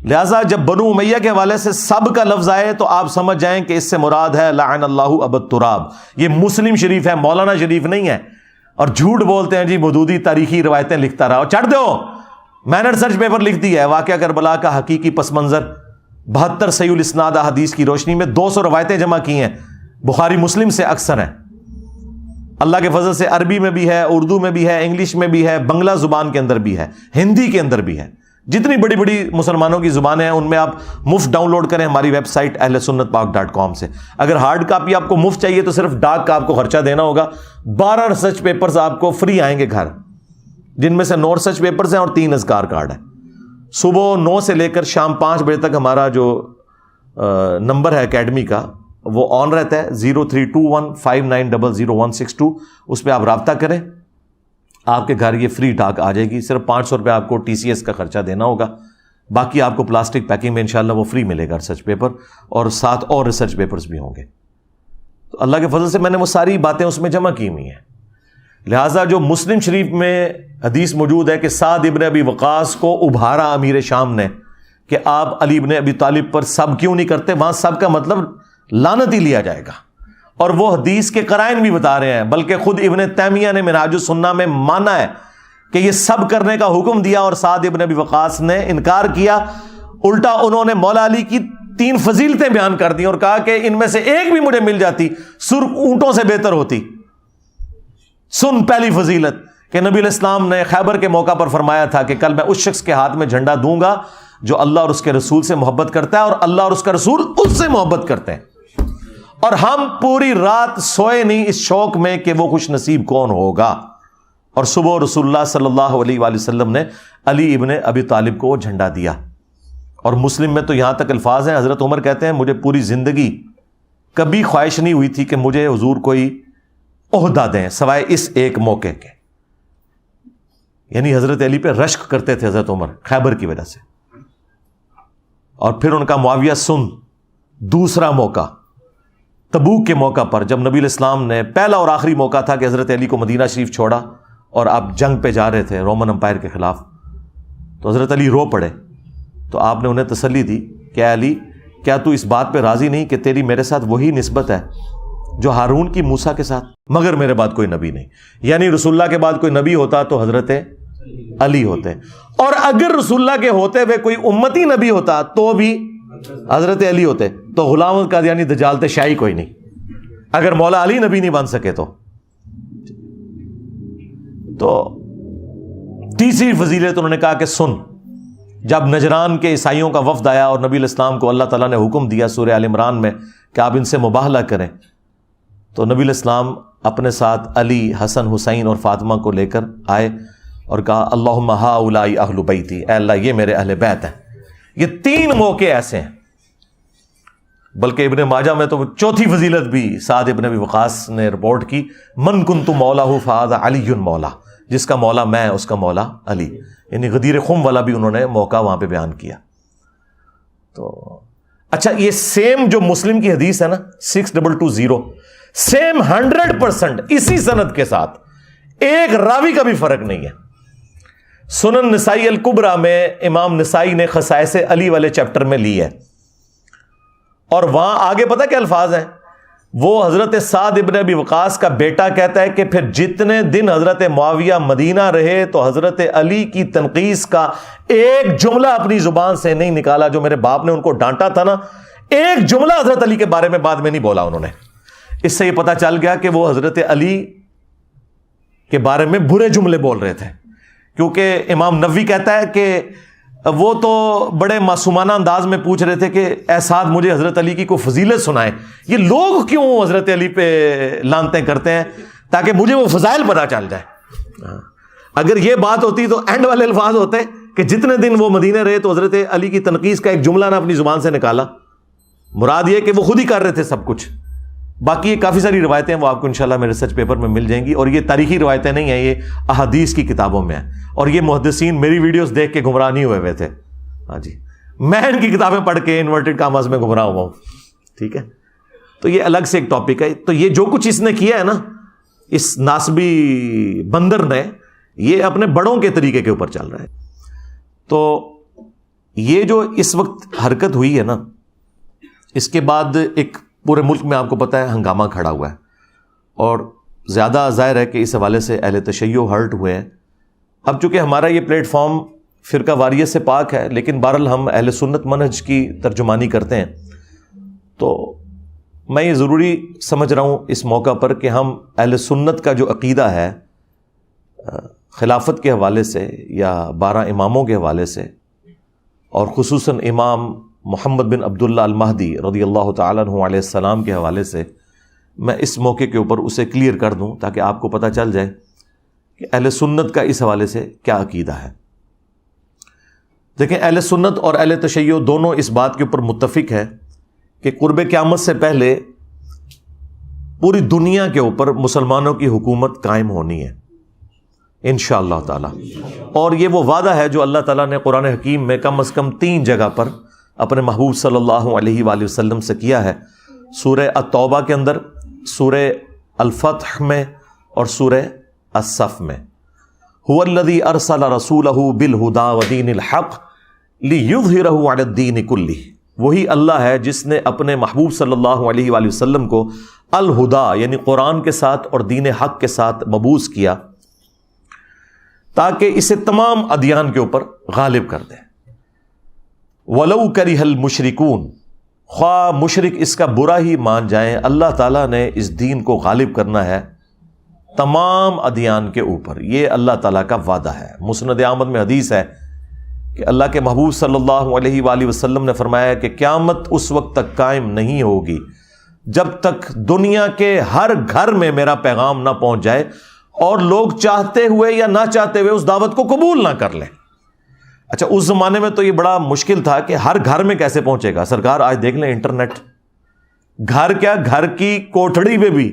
Speaker 1: لہذا جب بنو امیہ کے حوالے سے سب کا لفظ آئے تو آپ سمجھ جائیں کہ اس سے مراد ہے لعن اللہ ابو تراب۔ یہ مسلم شریف ہے، مولانا شریف نہیں ہے، اور جھوٹ بولتے ہیں جی مودودی تاریخی روایتیں لکھتا رہا، چڑھ دو میں نے ریسرچ پیپر لکھ دیا ہے واقعہ کربلا کا حقیقی پس منظر 72 صحیح الاسناد احادیث کی روشنی میں 200 روایتیں جمع کی ہیں، بخاری مسلم سے اکثر ہیں، اللہ کے فضل سے عربی میں بھی ہے، اردو میں بھی ہے، انگلش میں بھی ہے، بنگلہ زبان کے اندر بھی ہے، ہندی کے اندر بھی ہے، جتنی بڑی بڑی مسلمانوں کی زبانیں ہیں ان میں آپ مفت ڈاؤن لوڈ کریں ہماری ویب سائٹ ahlsunnatpak.com سے۔ اگر ہارڈ کاپی آپ کو مفت چاہیے تو صرف ڈاک کا آپ کو خرچہ دینا ہوگا۔ 12 ریسرچ پیپرز آپ کو فری آئیں گے گھر، جن میں سے 9 ریسرچ پیپرز ہیں اور 3 اذکار کارڈ ہیں۔ صبح 9 سے لے کر شام 5 بجے تک ہمارا جو نمبر ہے اکیڈمی کا وہ آن رہتا ہے، 032159000162، اس پہ آپ رابطہ کریں، آپ کے گھر یہ فری ڈاک آ جائے گی۔ صرف 500 روپے آپ کو TCS کا خرچہ دینا ہوگا، باقی آپ کو پلاسٹک پیکنگ میں انشاءاللہ وہ فری ملے گا ریسرچ پیپر، اور ساتھ اور ریسرچ پیپرز بھی ہوں گے۔ تو اللہ کے فضل سے میں نے وہ ساری باتیں اس میں جمع کی ہوئی ہیں۔ لہٰذا جو مسلم شریف میں حدیث موجود ہے کہ سعد ابن ابی وقاص کو ابھارا امیر شام نے کہ آپ علی ابن ابی طالب پر سب کیوں نہیں کرتے، وہاں سب کا مطلب لعنت ہی لیا جائے گا، اور وہ حدیث کے قرائن بھی بتا رہے ہیں، بلکہ خود ابن تیمیہ نے منہاج السنہ میں مانا ہے کہ یہ سب کرنے کا حکم دیا اور سعد ابن ابی وقاص نے انکار کیا۔ الٹا انہوں نے مولا علی کی 3 فضیلتیں بیان کر دی اور کہا کہ ان میں سے ایک بھی مجھے مل جاتی سرخ اونٹوں سے بہتر ہوتی۔ سن پہلی فضیلت کہ نبی علیہ السلام نے خیبر کے موقع پر فرمایا تھا کہ کل میں اس شخص کے ہاتھ میں جھنڈا دوں گا جو اللہ اور اس کے رسول سے محبت کرتا ہے اور اللہ اور اس کا رسول اس سے محبت کرتے ہیں، اور ہم پوری رات سوئے نہیں اس شوق میں کہ وہ خوش نصیب کون ہوگا۔ اور صبح رسول اللہ صلی اللہ علیہ وآلہ وسلم نے علی ابن ابی طالب کو جھنڈا دیا۔ اور مسلم میں تو یہاں تک الفاظ ہیں، حضرت عمر کہتے ہیں مجھے پوری زندگی کبھی خواہش نہیں ہوئی تھی کہ مجھے حضور کوئی عہدہ دیں سوائے اس ایک موقع کے، یعنی حضرت علی پہ رشک کرتے تھے حضرت عمر خیبر کی وجہ سے۔ اور پھر ان کا معاویہ سن دوسرا موقع تبوک کے موقع پر، جب نبی علیہ السلام نے پہلا اور آخری موقع تھا کہ حضرت علی کو مدینہ شریف چھوڑا اور آپ جنگ پہ جا رہے تھے رومن امپائر کے خلاف، تو حضرت علی رو پڑے، تو آپ نے انہیں تسلی دی کہ علی کیا تو اس بات پہ راضی نہیں کہ تیری میرے ساتھ وہی نسبت ہے جو ہارون کی موسیٰ کے ساتھ، مگر میرے بعد کوئی نبی نہیں۔ یعنی رسول اللہ کے بعد کوئی نبی ہوتا تو حضرت علی ہوتے، اور اگر رسول اللہ کے ہوتے ہوئے کوئی امتی نبی ہوتا تو بھی حضرت علی ہوتے۔ تو غلام القادیانی دجالت شاہی کوئی نہیں اگر مولا علی نبی نہیں بن سکے تو تیسری فضیلت انہوں نے کہا کہ سن، جب نجران کے عیسائیوں کا وفد آیا اور نبی علیہ السلام کو اللہ تعالیٰ نے حکم دیا سورہ آل عمران میں کہ آپ ان سے مباہلہ کریں، تو نبی علیہ السلام اپنے ساتھ علی، حسن، حسین اور فاطمہ کو لے کر آئے اور کہا اللہم ہؤلاء اہل بیتی، اے اللہ یہ میرے اہل بیت ہیں۔ یہ 3 موقع ایسے ہیں، بلکہ ابن ماجہ میں تو چوتھی فضیلت بھی سعد ابن ابی وقاص نے رپورٹ کی، من کنت مولاہ فہذا علی مولا، جس کا مولا میں اس کا مولا علی، یعنی غدیر خم والا بھی انہوں نے موقع وہاں پہ بیان کیا۔ تو اچھا، یہ سیم جو مسلم کی حدیث ہے نا 6220، سیم 100% اسی سند کے ساتھ، ایک راوی کا بھی فرق نہیں ہے۔ سنن نسائی الکبریٰ میں امام نسائی نے خصائص علی والے چیپٹر میں لی ہے، اور وہاں آگے پتہ کیا الفاظ ہیں، وہ حضرت سعد ابن ابی وقاص کا بیٹا کہتا ہے کہ پھر جتنے دن حضرت معاویہ مدینہ رہے تو حضرت علی کی تنقیص کا ایک جملہ اپنی زبان سے نہیں نکالا۔ جو میرے باپ نے ان کو ڈانٹا تھا نا، ایک جملہ حضرت علی کے بارے میں بعد میں نہیں بولا انہوں نے۔ اس سے یہ پتہ چل گیا کہ وہ حضرت علی کے بارے میں برے جملے بول رہے تھے، کیونکہ امام نووی کہتا ہے کہ وہ تو بڑے معصومانہ انداز میں پوچھ رہے تھے کہ اے سعد مجھے حضرت علی کی کوئی فضیلت سنائیں، یہ لوگ کیوں حضرت علی پہ لانتیں کرتے ہیں، تاکہ مجھے وہ فضائل پتہ چل جائے۔ اگر یہ بات ہوتی تو اینڈ والے الفاظ ہوتے کہ جتنے دن وہ مدینے رہے تو حضرت علی کی تنقیص کا ایک جملہ نہ اپنی زبان سے نکالا۔ مراد یہ کہ وہ خود ہی کر رہے تھے سب کچھ۔ باقی یہ کافی ساری روایتیں وہ آپ کو انشاءاللہ میرے ریسرچ پیپر میں مل جائیں گی، اور یہ تاریخی روایتیں نہیں ہیں، یہ احادیث کی کتابوں میں ہیں، اور یہ محدثین میری ویڈیوز دیکھ کے گمراہ نہیں ہوئے تھے۔ ہاں جی، میں ان کی کتابیں پڑھ کے انورٹڈ کاماز میں گمراہ ہوا ہوں، ٹھیک ہے۔ تو یہ الگ سے ایک ٹاپک ہے۔ تو یہ جو کچھ اس نے کیا ہے نا، اس ناسبی بندر نے، یہ اپنے بڑوں کے طریقے کے اوپر چل رہا ہے۔ تو یہ جو اس وقت حرکت ہوئی ہے نا، اس کے بعد ایک پورے ملک میں آپ کو پتہ ہے ہنگامہ کھڑا ہوا ہے، اور زیادہ ظاہر ہے کہ اس حوالے سے اہل تشیع ہرٹ ہوئے ہیں۔ اب چونکہ ہمارا یہ پلیٹ فارم فرقہ واریت سے پاک ہے، لیکن بہرحال ہم اہل سنت منہج کی ترجمانی کرتے ہیں، تو میں یہ ضروری سمجھ رہا ہوں اس موقع پر کہ ہم اہل سنت کا جو عقیدہ ہے خلافت کے حوالے سے یا 12 اماموں کے حوالے سے، اور خصوصاً امام محمد بن عبداللہ المہدی رضی اللہ تعالیٰ عنہ علیہ السلام کے حوالے سے میں اس موقع کے اوپر اسے کلیئر کر دوں تاکہ آپ کو پتہ چل جائے کہ اہل سنت کا اس حوالے سے کیا عقیدہ ہے۔ دیکھیں، اہل سنت اور اہل تشیع دونوں اس بات کے اوپر متفق ہے کہ قرب قیامت سے پہلے پوری دنیا کے اوپر مسلمانوں کی حکومت قائم ہونی ہے انشاءاللہ تعالی، اور یہ وہ وعدہ ہے جو اللہ تعالیٰ نے قرآن حکیم میں کم از کم 3 جگہ پر اپنے محبوب صلی اللہ علیہ وآلہ وسلم سے کیا ہے، سورہ التوبہ کے اندر، سورہ الفتح میں، اور سورہ الصف میں۔ هو الذی ارسل رسولہ بالہدی ودین الحق لیظہرہ علی الدین کلہ، وہی اللہ ہے جس نے اپنے محبوب صلی اللہ علیہ وآلہ وسلم کو الہدا یعنی قرآن کے ساتھ اور دین حق کے ساتھ مبعوث کیا تاکہ اسے تمام ادیان کے اوپر غالب کر دے۔ وَلَوْ كَرِهَ الْمُشْرِكُونَ، خواہ مشرک اس کا برا ہی مان جائیں، اللہ تعالیٰ نے اس دین کو غالب کرنا ہے تمام ادیان کے اوپر، یہ اللہ تعالیٰ کا وعدہ ہے۔ مسند احمد میں حدیث ہے کہ اللہ کے محبوب صلی اللہ علیہ وآلہ وسلم نے فرمایا کہ قیامت اس وقت تک قائم نہیں ہوگی جب تک دنیا کے ہر گھر میں میرا پیغام نہ پہنچ جائے اور لوگ چاہتے ہوئے یا نہ چاہتے ہوئے اس دعوت کو قبول نہ کر لیں۔ اچھا، اس زمانے میں تو یہ بڑا مشکل تھا کہ ہر گھر میں کیسے پہنچے گا۔ سرکار آج دیکھ لیں، انٹرنیٹ، گھر کیا، گھر کی کوٹھڑی میں بھی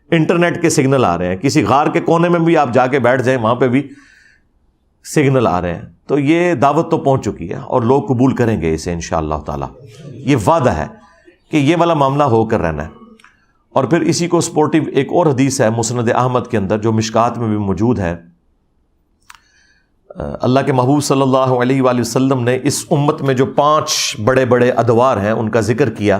Speaker 1: انٹرنیٹ کے سگنل آ رہے ہیں، کسی غار کے کونے میں بھی آپ جا کے بیٹھ جائیں وہاں پہ بھی سگنل آ رہے ہیں، تو یہ دعوت تو پہنچ چکی ہے اور لوگ قبول کریں گے اسے انشاءاللہ تعالی۔ یہ وعدہ ہے کہ یہ والا معاملہ ہو کر رہنا ہے۔ اور پھر اسی کو سپورٹیو ایک اور حدیث ہے مسند احمد کے اندر جو مشکات میں بھی موجود ہے، اللہ کے محبوب صلی اللہ علیہ وآلہ وسلم نے اس امت میں جو 5 بڑے بڑے ادوار ہیں ان کا ذکر کیا،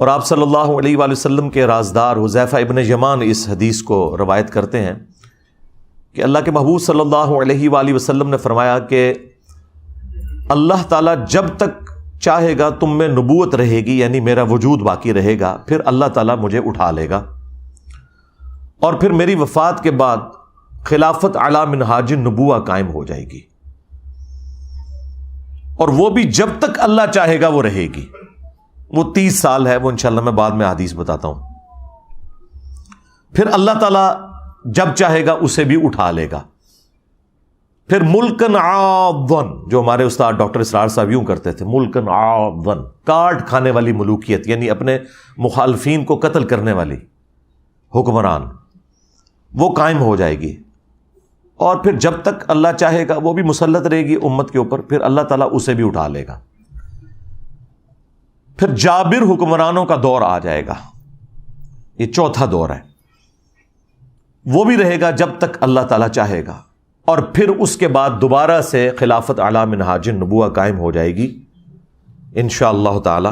Speaker 1: اور آپ صلی اللہ علیہ وآلہ وسلم کے رازدار حذیفہ ابن یمان اس حدیث کو روایت کرتے ہیں کہ اللہ کے محبوب صلی اللہ علیہ وآلہ وسلم نے فرمایا کہ اللہ تعالیٰ جب تک چاہے گا تم میں نبوت رہے گی، یعنی میرا وجود باقی رہے گا، پھر اللہ تعالیٰ مجھے اٹھا لے گا، اور پھر میری وفات کے بعد خلافت علی منہاج النبوہ قائم ہو جائے گی، اور وہ بھی جب تک اللہ چاہے گا وہ رہے گی۔ وہ 30 سال ہے، وہ انشاءاللہ میں بعد میں حدیث بتاتا ہوں۔ پھر اللہ تعالیٰ جب چاہے گا اسے بھی اٹھا لے گا۔ پھر ملکن عاضن، جو ہمارے استاد ڈاکٹر اسرار صاحب یوں کرتے تھے، ملکن عاضن، کاٹ کھانے والی ملوکیت، یعنی اپنے مخالفین کو قتل کرنے والی حکمران، وہ قائم ہو جائے گی، اور پھر جب تک اللہ چاہے گا وہ بھی مسلط رہے گی امت کے اوپر، پھر اللہ تعالیٰ اسے بھی اٹھا لے گا۔ پھر جابر حکمرانوں کا دور آ جائے گا، یہ 4تھا دور ہے، وہ بھی رہے گا جب تک اللہ تعالیٰ چاہے گا، اور پھر اس کے بعد دوبارہ سے خلافت علی منہاج النبوہ قائم ہو جائے گی انشاءاللہ تعالی۔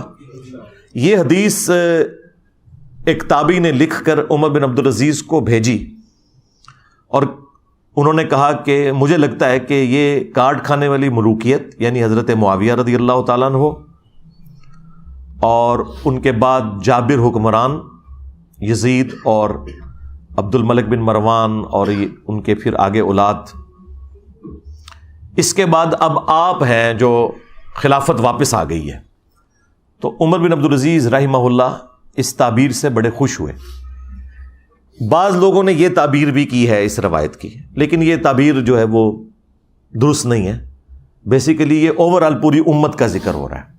Speaker 1: یہ حدیث ایک تابعی نے لکھ کر عمر بن عبدالعزیز کو بھیجی، اور انہوں نے کہا کہ مجھے لگتا ہے کہ یہ کاٹ کھانے والی ملوکیت یعنی حضرت معاویہ رضی اللہ تعالیٰ عنہ اور ان کے بعد جابر حکمران، یزید اور عبد الملک بن مروان اور ان کے پھر آگے اولاد، اس کے بعد اب آپ ہیں جو خلافت واپس آ گئی ہے۔ تو عمر بن عبدالعزیز رحمہ اللہ اس تعبیر سے بڑے خوش ہوئے۔ بعض لوگوں نے یہ تعبیر بھی کی ہے اس روایت کی، لیکن یہ تعبیر جو ہے وہ درست نہیں ہے۔ بیسیکلی یہ اوورآل پوری امت کا ذکر ہو رہا ہے،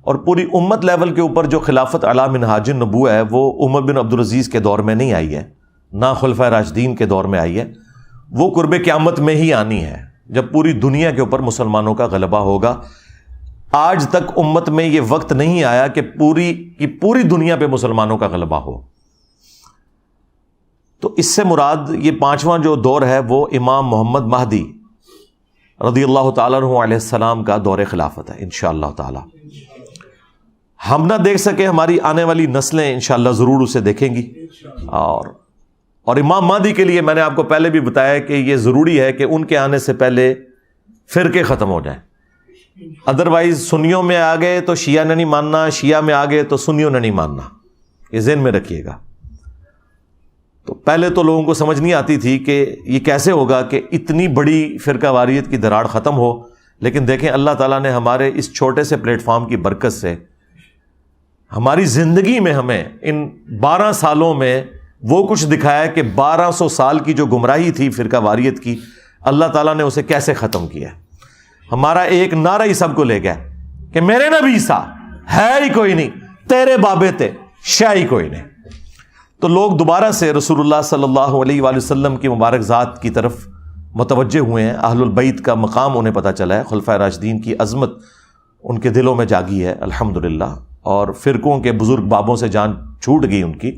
Speaker 1: اور پوری امت لیول کے اوپر جو خلافت علی منہاج النبوہ ہے وہ عمر بن عبدالعزیز کے دور میں نہیں آئی ہے، نہ خلفائے راشدین کے دور میں آئی ہے، وہ قرب قیامت میں ہی آنی ہے جب پوری دنیا کے اوپر مسلمانوں کا غلبہ ہوگا۔ آج تک امت میں یہ وقت نہیں آیا کہ پوری دنیا پہ مسلمانوں کا غلبہ ہو۔ تو اس سے مراد یہ 5واں جو دور ہے وہ امام محمد مہدی رضی اللہ تعالیٰ عنہ علیہ السلام کا دور خلافت ہے انشاءاللہ تعالی۔ ہم نہ دیکھ سکے، ہماری آنے والی نسلیں انشاءاللہ ضرور اسے دیکھیں گی، اور اور امام مہدی کے لیے میں نے آپ کو پہلے بھی بتایا کہ یہ ضروری ہے کہ ان کے آنے سے پہلے فرقے ختم ہو جائیں. ادروائز سنیوں میں آ گئے تو شیعہ نے نہیں ماننا، شیعہ میں آ گئے تو سنیوں نے نہیں ماننا. یہ ذہن میں رکھیے گا. تو پہلے تو لوگوں کو سمجھ نہیں آتی تھی کہ یہ کیسے ہوگا کہ اتنی بڑی فرقہ واریت کی دراڑ ختم ہو. لیکن دیکھیں اللہ تعالیٰ نے ہمارے اس چھوٹے سے پلیٹ فارم کی برکت سے ہماری زندگی میں ہمیں ان 12 سالوں میں وہ کچھ دکھایا کہ 1200 سال کی جو گمراہی تھی فرقہ واریت کی، اللہ تعالیٰ نے اسے کیسے ختم کیا. ہمارا ایک نعرہ ہی سب کو لے گیا کہ میرے نبی سا ہے ہی کوئی نہیں، تیرے بابے تے شاہ ہی کوئی نہیں. تو لوگ دوبارہ سے رسول اللہ صلی اللہ علیہ وآلہ وسلم کی مبارک ذات کی طرف متوجہ ہوئے ہیں. اہل البیت کا مقام انہیں پتہ چلا ہے، خلفائے راشدین کی عظمت ان کے دلوں میں جاگی ہے الحمدللہ. اور فرقوں کے بزرگ بابوں سے جان چھوٹ گئی ان کی.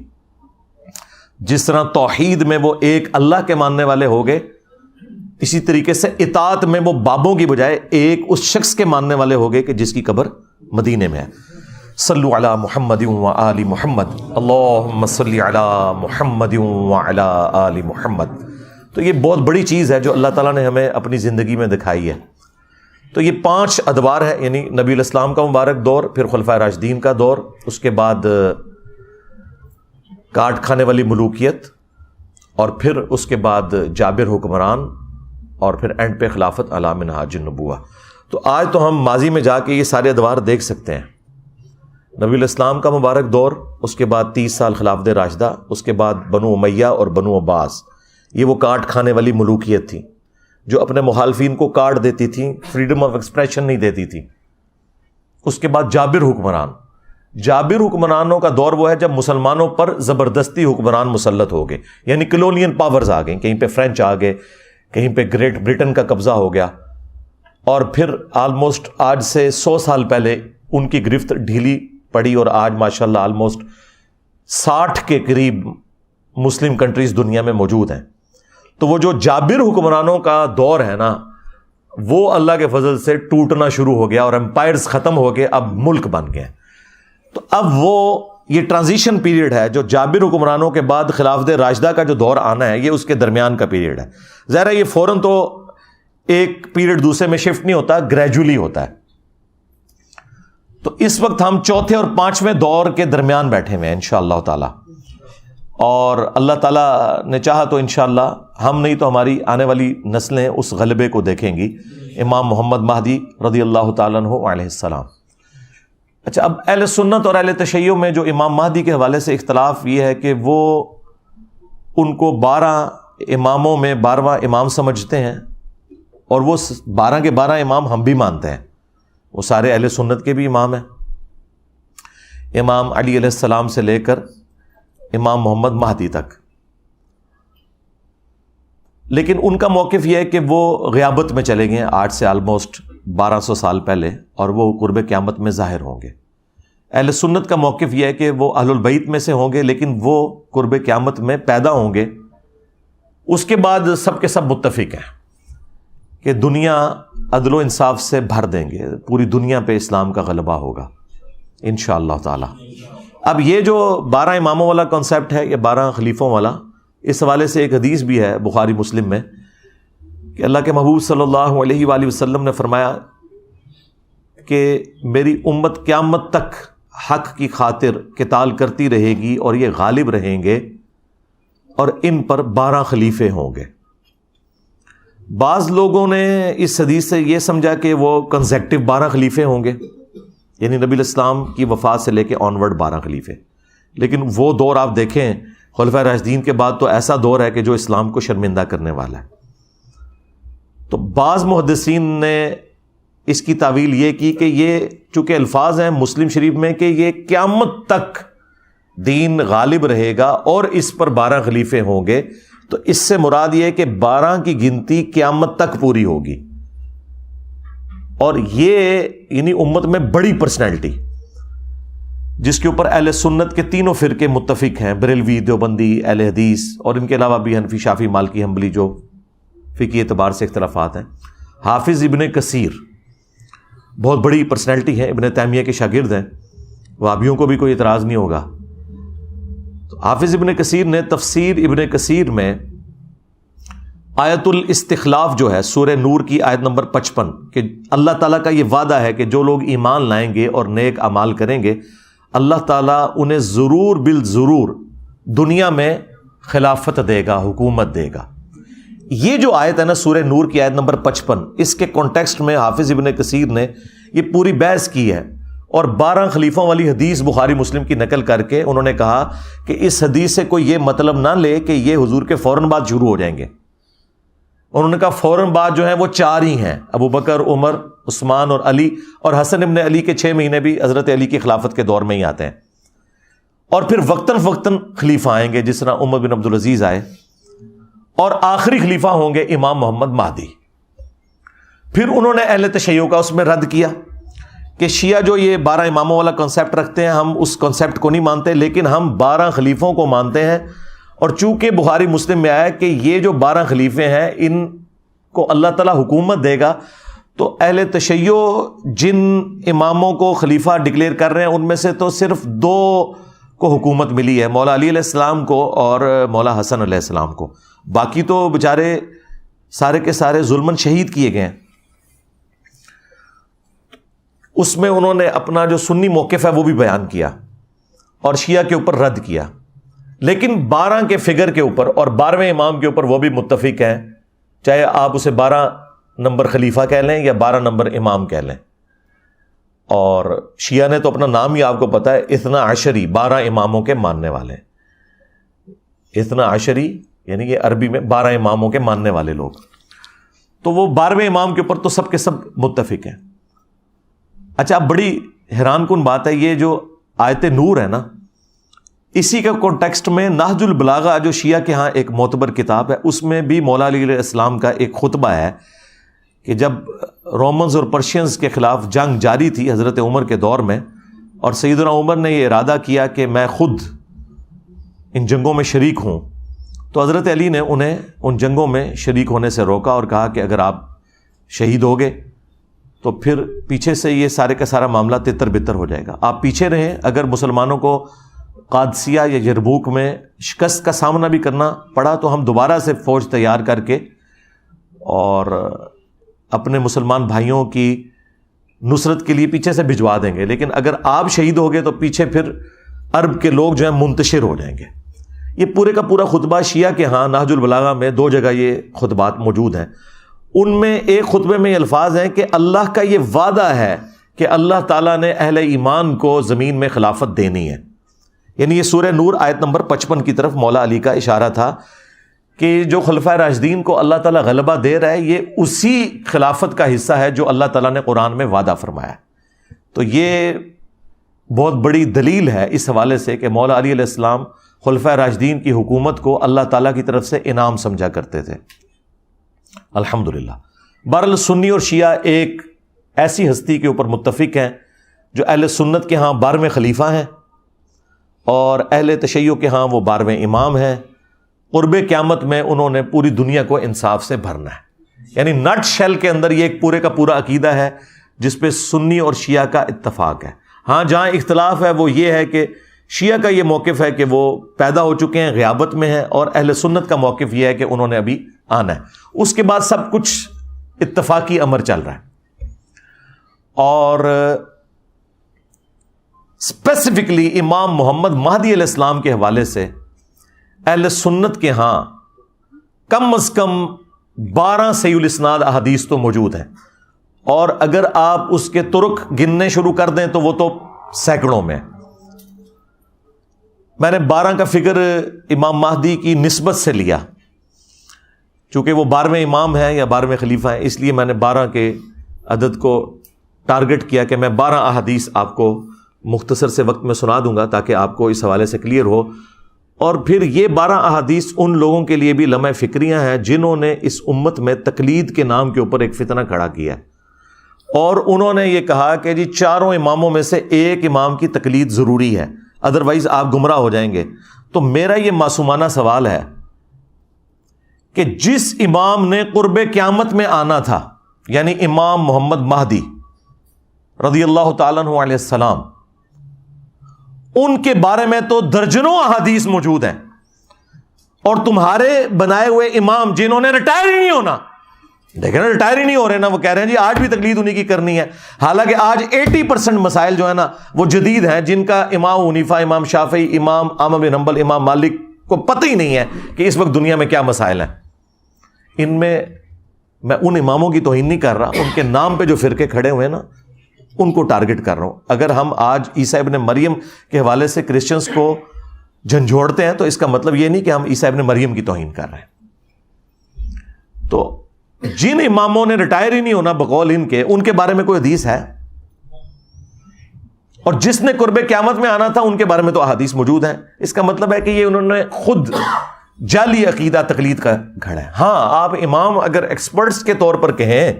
Speaker 1: جس طرح توحید میں وہ ایک اللہ کے ماننے والے ہو گئے، اسی طریقے سے اطاعت میں وہ بابوں کی بجائے ایک اس شخص کے ماننے والے ہو گئے کہ جس کی قبر مدینے میں ہے. صلو علی محمد و آل محمد، اللہم صلی علی محمد و علی آل محمد. تو یہ بہت بڑی چیز ہے جو اللہ تعالیٰ نے ہمیں اپنی زندگی میں دکھائی ہے. تو یہ 5 ادوار ہے، یعنی نبی علیہ السلام کا مبارک دور، پھر خلفائے راشدین کا دور، اس کے بعد کاٹ کھانے والی ملوکیت، اور پھر اس کے بعد جابر حکمران، اور پھر اینڈ پہ خلافت علی منہاج النبوہ. تو آج تو ہم ماضی میں جا کے یہ سارے ادوار دیکھ سکتے ہیں. نبی علیہ السلام کا مبارک دور، اس کے بعد 30 سال خلافت راشدہ، اس کے بعد بنو امیہ اور بنو عباس. یہ وہ کاٹ کھانے والی ملوکیت تھی جو اپنے مخالفین کو کاٹ دیتی تھی، فریڈم آف ایکسپریشن نہیں دیتی تھی. اس کے بعد جابر حکمران. جابر حکمرانوں کا دور وہ ہے جب مسلمانوں پر زبردستی حکمران مسلط ہو گئے، یعنی کلونین پاورز آ گئیں، کہیں پہ فرینچ آ گئے، کہیں پہ گریٹ برٹن کا قبضہ ہو گیا. اور پھر آلموسٹ آج سے 100 سال پہلے ان کی گرفت ڈھیلی پڑی، اور آج ماشاءاللہ آلموسٹ 60 کے قریب مسلم کنٹریز دنیا میں موجود ہیں. تو وہ جو جابر حکمرانوں کا دور ہے نا، وہ اللہ کے فضل سے ٹوٹنا شروع ہو گیا اور امپائرز ختم ہو گئے، اب ملک بن گئے. تو اب وہ یہ ٹرانزیشن پیریڈ ہے جو جابر حکمرانوں کے بعد خلافت راشدہ کا جو دور آنا ہے، یہ اس کے درمیان کا پیریڈ ہے. ظاہر ہے یہ فوراً تو ایک پیریڈ دوسرے میں شفٹ نہیں ہوتا، گریجولی ہوتا ہے. تو اس وقت ہم 4تھے اور 5ویں دور کے درمیان بیٹھے ہوئے ہیں انشاءاللہ تعالی. اور اللہ تعالیٰ نے چاہا تو انشاءاللہ ہم نہیں تو ہماری آنے والی نسلیں اس غلبے کو دیکھیں گی، امام محمد مہدی رضی اللہ تعالیٰ عنہ علیہ السلام. اچھا، اب اہل سنت اور اہل تشیع میں جو امام مہدی کے حوالے سے اختلاف یہ ہے کہ وہ ان کو 12 اماموں میں 12واں امام سمجھتے ہیں، اور وہ 12 کے 12 امام ہم بھی مانتے ہیں، وہ سارے اہل سنت کے بھی امام ہیں، امام علی علیہ السلام سے لے کر امام محمد مہدی تک. لیکن ان کا موقف یہ ہے کہ وہ غیابت میں چلے گئے آج سے آلموسٹ 1200 سال پہلے، اور وہ قرب قیامت میں ظاہر ہوں گے. اہل سنت کا موقف یہ ہے کہ وہ اہل البیت میں سے ہوں گے، لیکن وہ قرب قیامت میں پیدا ہوں گے. اس کے بعد سب کے سب متفق ہیں کہ دنیا عدل و انصاف سے بھر دیں گے، پوری دنیا پہ اسلام کا غلبہ ہوگا انشاءاللہ تعالی. اب یہ جو 12 اماموں والا کانسیپٹ ہے، یہ 12 خلیفوں والا، اس حوالے سے ایک حدیث بھی ہے بخاری مسلم میں کہ اللہ کے محبوب صلی اللہ علیہ وآلہ وسلم نے فرمایا کہ میری امت قیامت تک حق کی خاطر قتال کرتی رہے گی اور یہ غالب رہیں گے، اور ان پر 12 خلیفے ہوں گے. بعض لوگوں نے اس حدیث سے یہ سمجھا کہ وہ کنزیکٹو 12 خلیفے ہوں گے، یعنی نبی علیہ السلام کی وفات سے لے کے آنورڈ 12 خلیفے. لیکن وہ دور آپ دیکھیں خلفائے راشدین کے بعد تو ایسا دور ہے کہ جو اسلام کو شرمندہ کرنے والا ہے. تو بعض محدثین نے اس کی تعویل یہ کی کہ یہ چونکہ الفاظ ہیں مسلم شریف میں کہ یہ قیامت تک دین غالب رہے گا اور اس پر 12 خلیفے ہوں گے، تو اس سے مراد یہ ہے کہ 12 کی گنتی قیامت تک پوری ہوگی. اور یہ یعنی امت میں بڑی پرسنالٹی جس کے اوپر اہل سنت کے تینوں فرقے متفق ہیں، بریلوی، دیوبندی، اہل حدیث، اور ان کے علاوہ بھی حنفی، شافعی، مالکی، حنبلی جو فقہی اعتبار سے اختلافات ہیں. حافظ ابن کثیر بہت بڑی پرسنالٹی ہے، ابن تیمیہ کے شاگرد ہیں، وہابیوں کو بھی کوئی اعتراض نہیں ہوگا. حافظ ابن کثیر نے تفسیر ابن کثیر میں آیت الاستخلاف جو ہے سورہ نور کی آیت نمبر 55 کہ اللہ تعالیٰ کا یہ وعدہ ہے کہ جو لوگ ایمان لائیں گے اور نیک اعمال کریں گے اللہ تعالیٰ انہیں ضرور بالضرور دنیا میں خلافت دے گا، حکومت دے گا. یہ جو آیت ہے نا سورہ نور کی آیت نمبر 55، اس کے کانٹیکسٹ میں حافظ ابن کثیر نے یہ پوری بحث کی ہے اور 12 خلیفوں والی حدیث بخاری مسلم کی نقل کر کے انہوں نے کہا کہ اس حدیث سے کوئی یہ مطلب نہ لے کہ یہ حضور کے فوراً بعد شروع ہو جائیں گے. انہوں نے کہا فوراً بعد جو ہیں وہ 4 ہی ہیں، ابو بکر، عمر، عثمان اور علی، اور حسن ابن علی کے 6 مہینے بھی حضرت علی کی خلافت کے دور میں ہی آتے ہیں. اور پھر وقتاً فوقتاً خلیفہ آئیں گے جس طرح عمر بن عبدالعزیز آئے، اور آخری خلیفہ ہوں گے امام محمد مہدی. پھر انہوں نے اہل تشیع کا اس میں رد کیا کہ شیعہ جو یہ 12 اماموں والا کنسیپٹ رکھتے ہیں ہم اس کنسیپٹ کو نہیں مانتے، لیکن ہم 12 خلیفوں کو مانتے ہیں. اور چونکہ بخاری مسلم میں آیا کہ یہ جو 12 خلیفے ہیں ان کو اللہ تعالیٰ حکومت دے گا، تو اہل تشیع جن اماموں کو خلیفہ ڈکلیئر کر رہے ہیں ان میں سے تو صرف 2 کو حکومت ملی ہے، مولا علی علیہ السلام کو اور مولا حسن علیہ السلام کو. باقی تو بیچارے سارے کے سارے ظلماً شہید کیے گئے ہیں. اس میں انہوں نے اپنا جو سنی موقف ہے وہ بھی بیان کیا اور شیعہ کے اوپر رد کیا، لیکن 12 کے فگر کے اوپر اور 12ویں امام کے اوپر وہ بھی متفق ہیں، چاہے آپ اسے 12 نمبر خلیفہ کہہ لیں یا 12 نمبر امام کہہ لیں. اور شیعہ نے تو اپنا نام ہی آپ کو پتا ہے، 12 12 اماموں کے ماننے والے ہیں. 12 یعنی یہ عربی میں 12 اماموں کے ماننے والے لوگ. تو وہ 12ویں امام کے اوپر تو سب کے سب متفق ہیں. اچھا، اب بڑی حیران کن بات ہے، یہ جو آیت نور ہے نا، اسی کا کانٹیکسٹ میں نہج البلاغہ جو شیعہ کے ہاں ایک معتبر کتاب ہے، اس میں بھی مولا علی علیہ السلام کا ایک خطبہ ہے کہ جب رومنز اور پرشینز کے خلاف جنگ جاری تھی حضرت عمر کے دور میں، اور سیدنا عمر نے یہ ارادہ کیا کہ میں خود ان جنگوں میں شریک ہوں، تو حضرت علی نے انہیں ان جنگوں میں شریک ہونے سے روکا اور کہا کہ اگر آپ شہید ہوگے تو پھر پیچھے سے یہ سارے کا سارا معاملہ تتر بتر ہو جائے گا. آپ پیچھے رہیں، اگر مسلمانوں کو قادسیہ یا یرموک میں شکست کا سامنا بھی کرنا پڑا تو ہم دوبارہ سے فوج تیار کر کے اور اپنے مسلمان بھائیوں کی نصرت کے لیے پیچھے سے بھجوا دیں گے، لیکن اگر آپ شہید ہو گئے تو پیچھے پھر عرب کے لوگ جو ہیں منتشر ہو جائیں گے. یہ پورے کا پورا خطبہ شیعہ کے ہاں نہج البلاغہ میں 2 جگہ یہ خطبات موجود ہیں. ان میں ایک خطبے میں یہ الفاظ ہیں کہ اللہ کا یہ وعدہ ہے کہ اللہ تعالیٰ نے اہل ایمان کو زمین میں خلافت دینی ہے. یعنی یہ سورہ نور آیت نمبر 55 کی طرف مولا علی کا اشارہ تھا کہ جو خلفائے راشدین کو اللہ تعالیٰ غلبہ دے رہا ہے یہ اسی خلافت کا حصہ ہے جو اللہ تعالیٰ نے قرآن میں وعدہ فرمایا. تو یہ بہت بڑی دلیل ہے اس حوالے سے کہ مولا علی علیہ السلام خلفائے راشدین کی حکومت کو اللہ تعالیٰ کی طرف سے انعام سمجھا کرتے تھے. الحمدللہ. بہرحال سنی اور شیعہ ایک ایسی ہستی کے اوپر متفق ہیں جو اہل سنت کے ہاں 12ویں خلیفہ ہیں اور اہل تشیع کے ہاں وہ 12ویں امام ہیں. قرب قیامت میں انہوں نے پوری دنیا کو انصاف سے بھرنا ہے. یعنی نٹ شیل کے اندر یہ ایک پورے کا پورا عقیدہ ہے جس پہ سنی اور شیعہ کا اتفاق ہے. ہاں جہاں اختلاف ہے وہ یہ ہے کہ شیعہ کا یہ موقف ہے کہ وہ پیدا ہو چکے ہیں، غیابت میں ہیں، اور اہل سنت کا موقف یہ ہے کہ انہوں نے ابھی آنا ہے. اس کے بعد سب کچھ اتفاقی امر چل رہا ہے. اور اسپیسیفکلی امام محمد مہدی علیہ السلام کے حوالے سے اہل سنت کے ہاں کم از کم 12 صحیح الاسناد احادیث تو موجود ہیں، اور اگر آپ اس کے طرق گننے شروع کر دیں تو وہ تو سینکڑوں میں. میں نے 12 کا فگر امام مہدی کی نسبت سے لیا، چونکہ وہ 12ویں امام ہیں یا 12ویں خلیفہ ہیں، اس لیے میں نے 12 کے عدد کو ٹارگٹ کیا کہ میں 12 احادیث آپ کو مختصر سے وقت میں سنا دوں گا تاکہ آپ کو اس حوالے سے کلیئر ہو. اور پھر یہ 12 احادیث ان لوگوں کے لیے بھی لمحہ فکریاں ہیں جنہوں نے اس امت میں تقلید کے نام کے اوپر ایک فتنہ کھڑا کیا ہے، اور انہوں نے یہ کہا کہ جی 4 اماموں میں سے ایک امام کی تقلید ضروری ہے، ادروائز آپ گمراہ ہو جائیں گے. تو میرا یہ معصومانہ سوال ہے کہ جس امام نے قرب قیامت میں آنا تھا، یعنی امام محمد مہدی رضی اللہ تعالیٰ عنہ علیہ السلام، ان کے بارے میں تو درجنوں احادیث موجود ہیں، اور تمہارے بنائے ہوئے امام جنہوں نے ریٹائر ہی نہیں ہونا، دیکھیں نا ریٹائر ہی نہیں ہو رہے نا، وہ کہہ رہے ہیں جی آج بھی تقلید انہی کی کرنی ہے، حالانکہ آج 80% مسائل جو ہے نا وہ جدید ہیں، جن کا امام حنیفہ، امام شافعی، امام احمد بن حنبل، امام مالک کو پتہ ہی نہیں ہے کہ اس وقت دنیا میں کیا مسائل ہیں۔ ان میں ان اماموں کی توہین نہیں کر رہا، ان کے نام پہ جو فرقے کھڑے ہوئے ہیں نا ان کو ٹارگٹ کر رہا ہوں۔ اگر ہم آج عیسیٰ ابن مریم کے حوالے سے کرسچنز کو جھنجھوڑتے ہیں تو اس کا مطلب یہ نہیں کہ ہم عیسیٰ ابن مریم کی توہین کر رہے ہیں۔ تو جن اماموں نے ریٹائر ہی نہیں ہونا بقول ان کے بارے میں کوئی حدیث ہے؟ اور جس نے قرب قیامت میں آنا تھا ان کے بارے میں تو احادیث موجود ہیں۔ اس کا مطلب ہے کہ یہ انہوں نے خود جعلی عقیدہ تقلید کا گھڑا ہے۔ ہاں آپ امام اگر ایکسپرٹس کے طور پر کہیں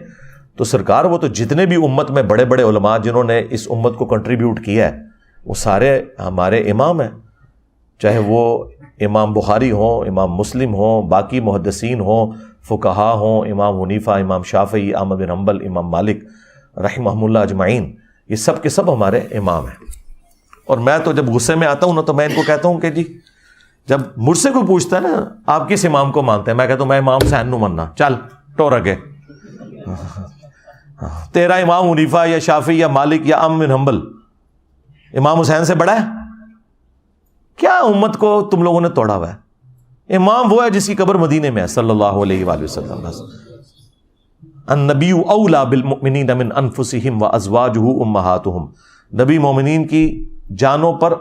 Speaker 1: تو سرکار وہ تو جتنے بھی امت میں بڑے بڑے علماء جنہوں نے اس امت کو کنٹریبیوٹ کیا ہے وہ سارے ہمارے امام ہیں، چاہے وہ امام بخاری ہوں، امام مسلم ہوں، باقی محدثین ہوں، فقہا ہوں، امام حنیفہ، امام شافعی، احمد بن حنبل، امام مالک رحمہم اللہ اجمعین، یہ سب کے سب ہمارے امام ہیں۔ اور میں تو جب غصے میں آتا ہوں نا تو میں ان کو کہتا ہوں کہ جی جب مجھ سے کوئی پوچھتا ہے نا آپ کس امام کو مانتے ہیں، میں کہتا ہوں میں امام حسین نو مننا، چل ٹور اگے، تیرا امام حنیفہ یا شافعی یا مالک یا احمد بن حنبل امام حسین سے بڑا ہے؟ کیا امت کو تم لوگوں نے توڑا ہوا ہے؟ امام وہ ہے جس کی قبر مدینے میں ہے صلی اللہ علیہ وآلہ وسلم۔ النبی اولا بالمؤمنین من انفسہم وازواجہ امہاتہم، نبی مومنین کی جانوں پر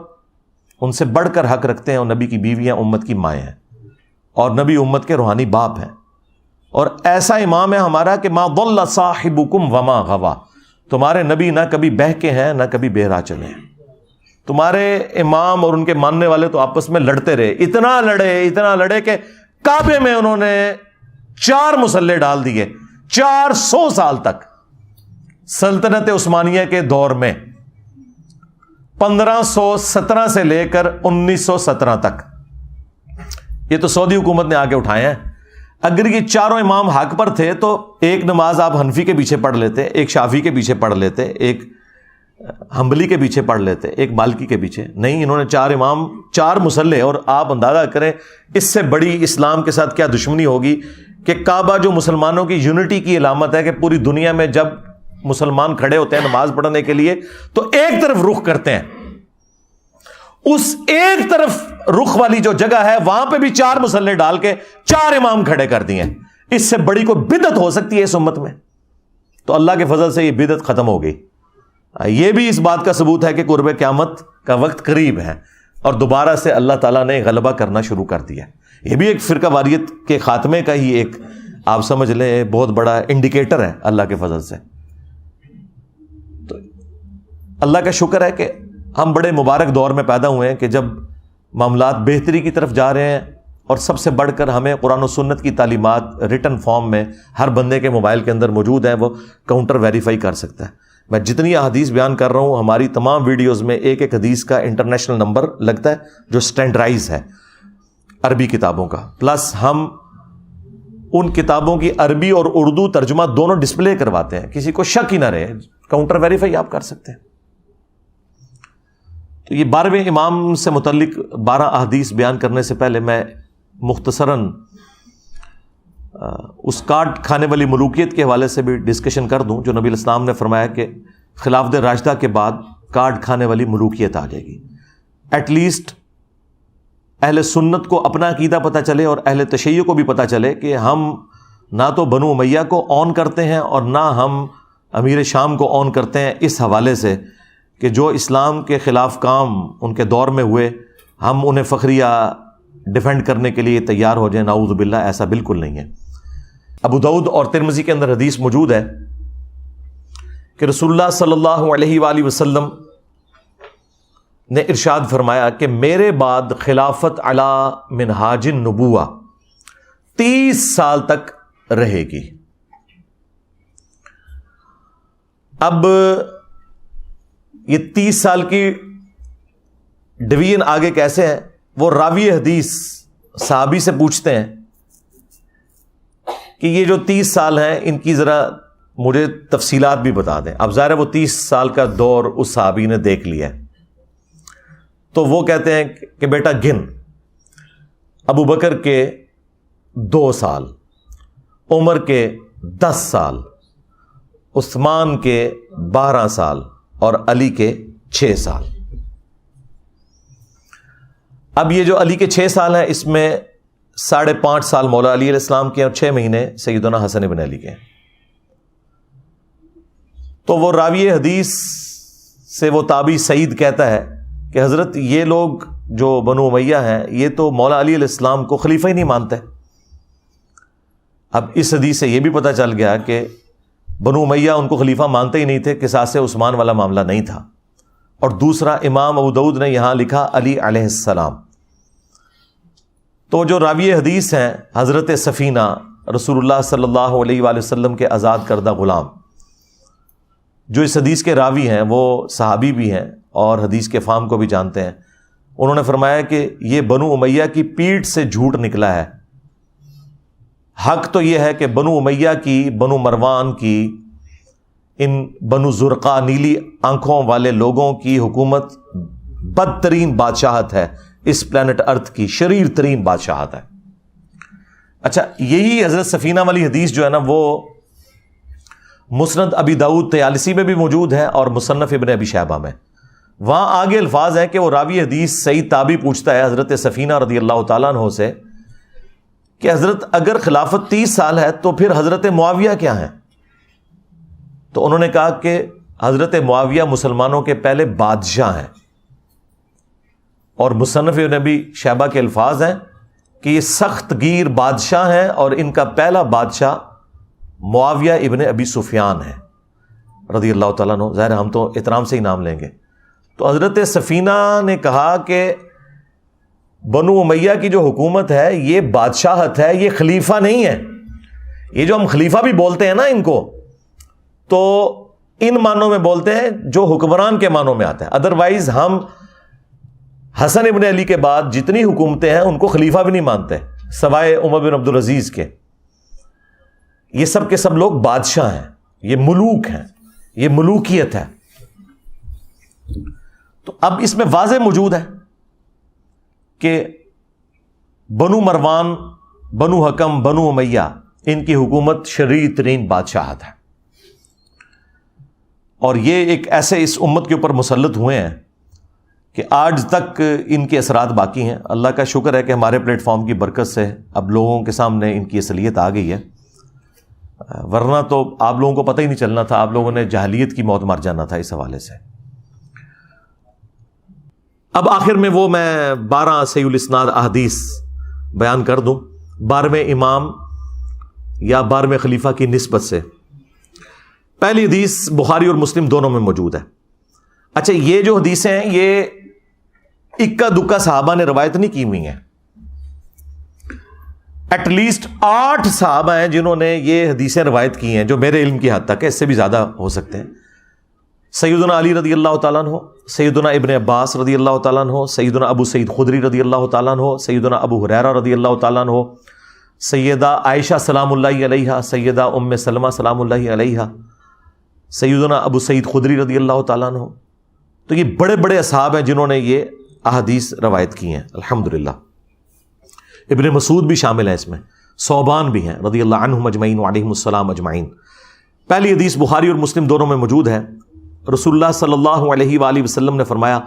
Speaker 1: ان سے بڑھ کر حق رکھتے ہیں، اور نبی کی بیویاں امت کی مائیں ہیں، اور نبی امت کے روحانی باپ ہیں۔ اور ایسا امام ہے ہمارا کہ ما ضل صاحبکم وما غوا، تمہارے نبی نہ کبھی بہکے ہیں نہ کبھی بے راہ چلے ہیں۔ تمہارے امام اور ان کے ماننے والے تو آپس میں لڑتے رہے، اتنا لڑے کہ کعبے میں انہوں نے 4 مسلح ڈال دیے 400 سال تک، سلطنت عثمانیہ کے دور میں 1517 سے لے کر 1917 تک۔ یہ تو سعودی حکومت نے آگے اٹھائے ہیں۔ اگر یہ چاروں امام حق پر تھے تو ایک نماز آپ حنفی کے پیچھے پڑھ لیتے، ایک شافعی کے پیچھے پڑھ لیتے، ایک حنبلی کے پیچھے پڑھ لیتے، ایک مالکی کے پیچھے۔ نہیں، انہوں نے 4 امام 4 مسلح، اور آپ اندازہ کریں اس سے بڑی اسلام کے ساتھ کیا دشمنی ہوگی کہ کعبہ جو مسلمانوں کی یونٹی کی علامت ہے کہ پوری دنیا میں جب مسلمان کھڑے ہوتے ہیں نماز پڑھنے کے لیے تو ایک طرف رخ کرتے ہیں، اس ایک طرف رخ والی جو جگہ ہے وہاں پہ بھی 4 مسلح ڈال کے 4 امام کھڑے کر دیے۔ اس سے بڑی کوئی بدعت ہو سکتی ہے اس امت میں؟ تو اللہ کے فضل سے یہ بدعت ختم ہو گئی۔ یہ بھی اس بات کا ثبوت ہے کہ قرب قیامت کا وقت قریب ہے، اور دوبارہ سے اللہ تعالیٰ نے غلبہ کرنا شروع کر دیا۔ یہ بھی ایک فرقہ واریت کے خاتمے کا ہی ایک آپ سمجھ لیں بہت بڑا انڈیکیٹر ہے اللہ کے فضل سے۔ تو اللہ کا شکر ہے کہ ہم بڑے مبارک دور میں پیدا ہوئے ہیں کہ جب معاملات بہتری کی طرف جا رہے ہیں، اور سب سے بڑھ کر ہمیں قرآن و سنت کی تعلیمات ریٹن فارم میں ہر بندے کے موبائل کے اندر موجود ہیں، وہ کاؤنٹر ویریفائی کر سکتا ہے۔ میں جتنی احادیث بیان کر رہا ہوں ہماری تمام ویڈیوز میں ایک ایک حدیث کا انٹرنیشنل نمبر لگتا ہے جو سٹینڈرائز ہے عربی کتابوں کا، پلس ہم ان کتابوں کی عربی اور اردو ترجمہ دونوں ڈسپلے کرواتے ہیں، کسی کو شک ہی نہ رہے، کاؤنٹر ویریفائی آپ کر سکتے ہیں۔ تو یہ 12ویں امام سے متعلق 12 احادیث بیان کرنے سے پہلے میں مختصراً اس کاٹ کھانے والی ملوکیت کے حوالے سے بھی ڈسکشن کر دوں، جو نبی علیہ السلام نے فرمایا کہ خلافت راشدہ کے بعد کاٹ کھانے والی ملوکیت آ جائے گی۔ ایٹ لیسٹ اہل سنت کو اپنا عقیدہ پتہ چلے اور اہل تشیع کو بھی پتہ چلے کہ ہم نہ تو بنو امیہ کو آن کرتے ہیں اور نہ ہم امیر شام کو آن کرتے ہیں، اس حوالے سے کہ جو اسلام کے خلاف کام ان کے دور میں ہوئے ہم انہیں فخریہ ڈیفینڈ کرنے کے لیے تیار ہو جائیں، نعوذ باللہ، ایسا بالکل نہیں ہے۔ ابو داؤد اور ترمذی کے اندر حدیث موجود ہے کہ رسول اللہ صلی اللہ علیہ وآلہ وسلم نے ارشاد فرمایا کہ میرے بعد خلافت علی منہاج النبوہ 30 سال تک رہے گی۔ اب یہ 30 سال کی ڈویژن آگے کیسے ہے؟ وہ راوی حدیث صحابی سے پوچھتے ہیں کہ یہ جو 30 سال ہیں ان کی ذرا مجھے تفصیلات بھی بتا دیں۔ اب ظاہر ہے وہ 30 سال کا دور اس صحابی نے دیکھ لیا ہے، تو وہ کہتے ہیں کہ بیٹا گن، ابو بکر کے 2 سال، عمر کے 10 سال، عثمان کے 12 سال اور علی کے 6 سال۔ اب یہ جو علی کے 6 سال ہیں، اس میں 5.5 سال مولا علی علیہ السلام کے اور 6 مہینے سیدنا حسن ابن علی کے ہیں۔ تو وہ راوی حدیث سے وہ تابعی سعید کہتا ہے کہ حضرت یہ لوگ جو بنو امیہ ہیں یہ تو مولا علی علیہ السلام کو خلیفہ ہی نہیں مانتے۔ اب اس حدیث سے یہ بھی پتہ چل گیا کہ بنو امیہ ان کو خلیفہ مانتے ہی نہیں تھے، قصاص عثمان والا معاملہ نہیں تھا۔ اور دوسرا، امام ابو داؤد نے یہاں لکھا علی علیہ السلام۔ تو جو راوی حدیث ہیں حضرت سفینہ رسول اللہ صلی اللہ علیہ وآلہ وسلم کے آزاد کردہ غلام، جو اس حدیث کے راوی ہیں وہ صحابی بھی ہیں اور حدیث کے فہم کو بھی جانتے ہیں۔ انہوں نے فرمایا کہ یہ بنو امیہ کی پیٹھ سے جھوٹ نکلا ہے۔ حق تو یہ ہے کہ بنو امیہ کی، بنو مروان کی، ان بنو زرقا نیلی آنکھوں والے لوگوں کی حکومت بدترین بادشاہت ہے، اس پلانٹ ارتھ کی شریر ترین بادشاہت ہے۔ اچھا، یہی حضرت سفینہ والی حدیث جو ہے نا وہ مسند ابی داؤد طیالسی میں بھی موجود ہے اور مصنف ابن ابی شیبہ میں۔ وہاں آگے الفاظ ہیں کہ وہ راوی حدیث سعید تابعی پوچھتا ہے حضرت سفینہ رضی اللہ تعالیٰ عنہ سے کہ حضرت اگر خلافت 30 سال ہے تو پھر حضرت معاویہ کیا ہیں؟ تو انہوں نے کہا کہ حضرت معاویہ مسلمانوں کے پہلے بادشاہ ہیں، اور مصنف ابن ابی شیبہ کے الفاظ ہیں کہ یہ سخت گیر بادشاہ ہیں اور ان کا پہلا بادشاہ معاویہ ابن ابی سفیان ہے رضی اللہ تعالیٰ عنہ۔ ظاہر ہم تو احترام سے ہی نام لیں گے۔ تو حضرت سفینہ نے کہا کہ بنو امیہ کی جو حکومت ہے یہ بادشاہت ہے، یہ خلیفہ نہیں ہے۔ یہ جو ہم خلیفہ بھی بولتے ہیں نا ان کو، تو ان معنوں میں بولتے ہیں جو حکمران کے معنوں میں آتا ہے۔ ادروائز ہم حسن ابن علی کے بعد جتنی حکومتیں ہیں ان کو خلیفہ بھی نہیں مانتے سوائے عمر بن عبدالعزیز کے۔ یہ سب کے سب لوگ بادشاہ ہیں، یہ ملوک ہیں، یہ ملوکیت ہے۔ تو اب اس میں واضح موجود ہے کہ بنو مروان، بنو حکم، بنو امیہ، ان کی حکومت شرعی ترین بادشاہت ہے، اور یہ ایک ایسے اس امت کے اوپر مسلط ہوئے ہیں کہ آج تک ان کے اثرات باقی ہیں۔ اللہ کا شکر ہے کہ ہمارے پلیٹ فارم کی برکت سے اب لوگوں کے سامنے ان کی اصلیت آ گئی ہے، ورنہ تو آپ لوگوں کو پتہ ہی نہیں چلنا تھا، آپ لوگوں نے جاہلیت کی موت مر جانا تھا اس حوالے سے۔ اب آخر میں وہ میں 12 صحیح الاسناد احادیث بیان کر دوں 12ویں امام یا 12ویں خلیفہ کی نسبت سے۔ پہلی حدیث بخاری اور مسلم دونوں میں موجود ہے۔ اچھا، یہ جو حدیثیں ہیں یہ اکا دکا صحابہ نے روایت نہیں کی ہوئی ہیں، ایٹ لیسٹ 8 صحابہ ہیں جنہوں نے یہ حدیثیں روایت کی ہیں، جو میرے علم کی حد تک ہے، اس سے بھی زیادہ ہو سکتے ہیں۔ سیدنا علی رضی اللہ تعالیٰ عنہ، سیدنا ابن عباس رضی اللہ تعالیٰ عنہ، سیدنا ابو سعید خدری رضی اللہ تعالیٰ عنہ، سیدنا ابو ہریرہ رضی اللہ تعالیٰ عنہ، سیدہ عائشہ سلام اللہ علیہا، سیدہ ام سلمہ سلام اللہ علیہا، سیدنا ابو سعید خدری رضی اللہ تعالیٰ عنہ۔ تو یہ بڑے بڑے اصحاب ہیں جنہوں نے یہ احادیث روایت کی ہیں الحمدللہ۔ ابن مسعود بھی شامل ہیں اس میں، صوبان بھی ہیں رضی اللہ عنہم اجمعین وعلیہم السلام اجمعین۔ پہلی حدیث بخاری اور مسلم دونوں میں موجود ہے۔ رسول اللہ صلی اللہ علیہ وآلہ وسلم نے فرمایا،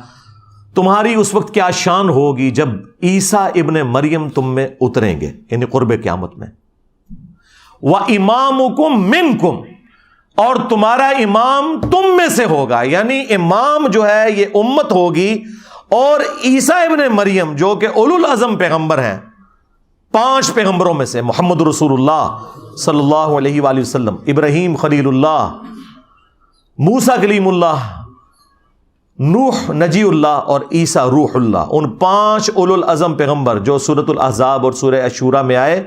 Speaker 1: تمہاری اس وقت کیا شان ہوگی جب عیسیٰ ابن مریم تم میں اتریں گے، یعنی قرب قیامت میں، وَإِمَامُكُم مِّنكُم، اور تمہارا امام تم میں سے ہوگا، یعنی امام جو ہے یہ امت ہوگی، اور عیسیٰ ابن مریم جو کہ اولو العزم پیغمبر ہیں، 5 پیغمبروں میں سے، محمد رسول اللہ صلی اللہ علیہ وآلہ وسلم، ابراہیم خلیل اللہ، موسیٰ کلیم اللہ، نوح نجی اللہ اور عیسیٰ روح اللہ، ان 5 اولو العزم پیغمبر جو سورۃ الاحزاب اور سورہ الشورى میں آئے،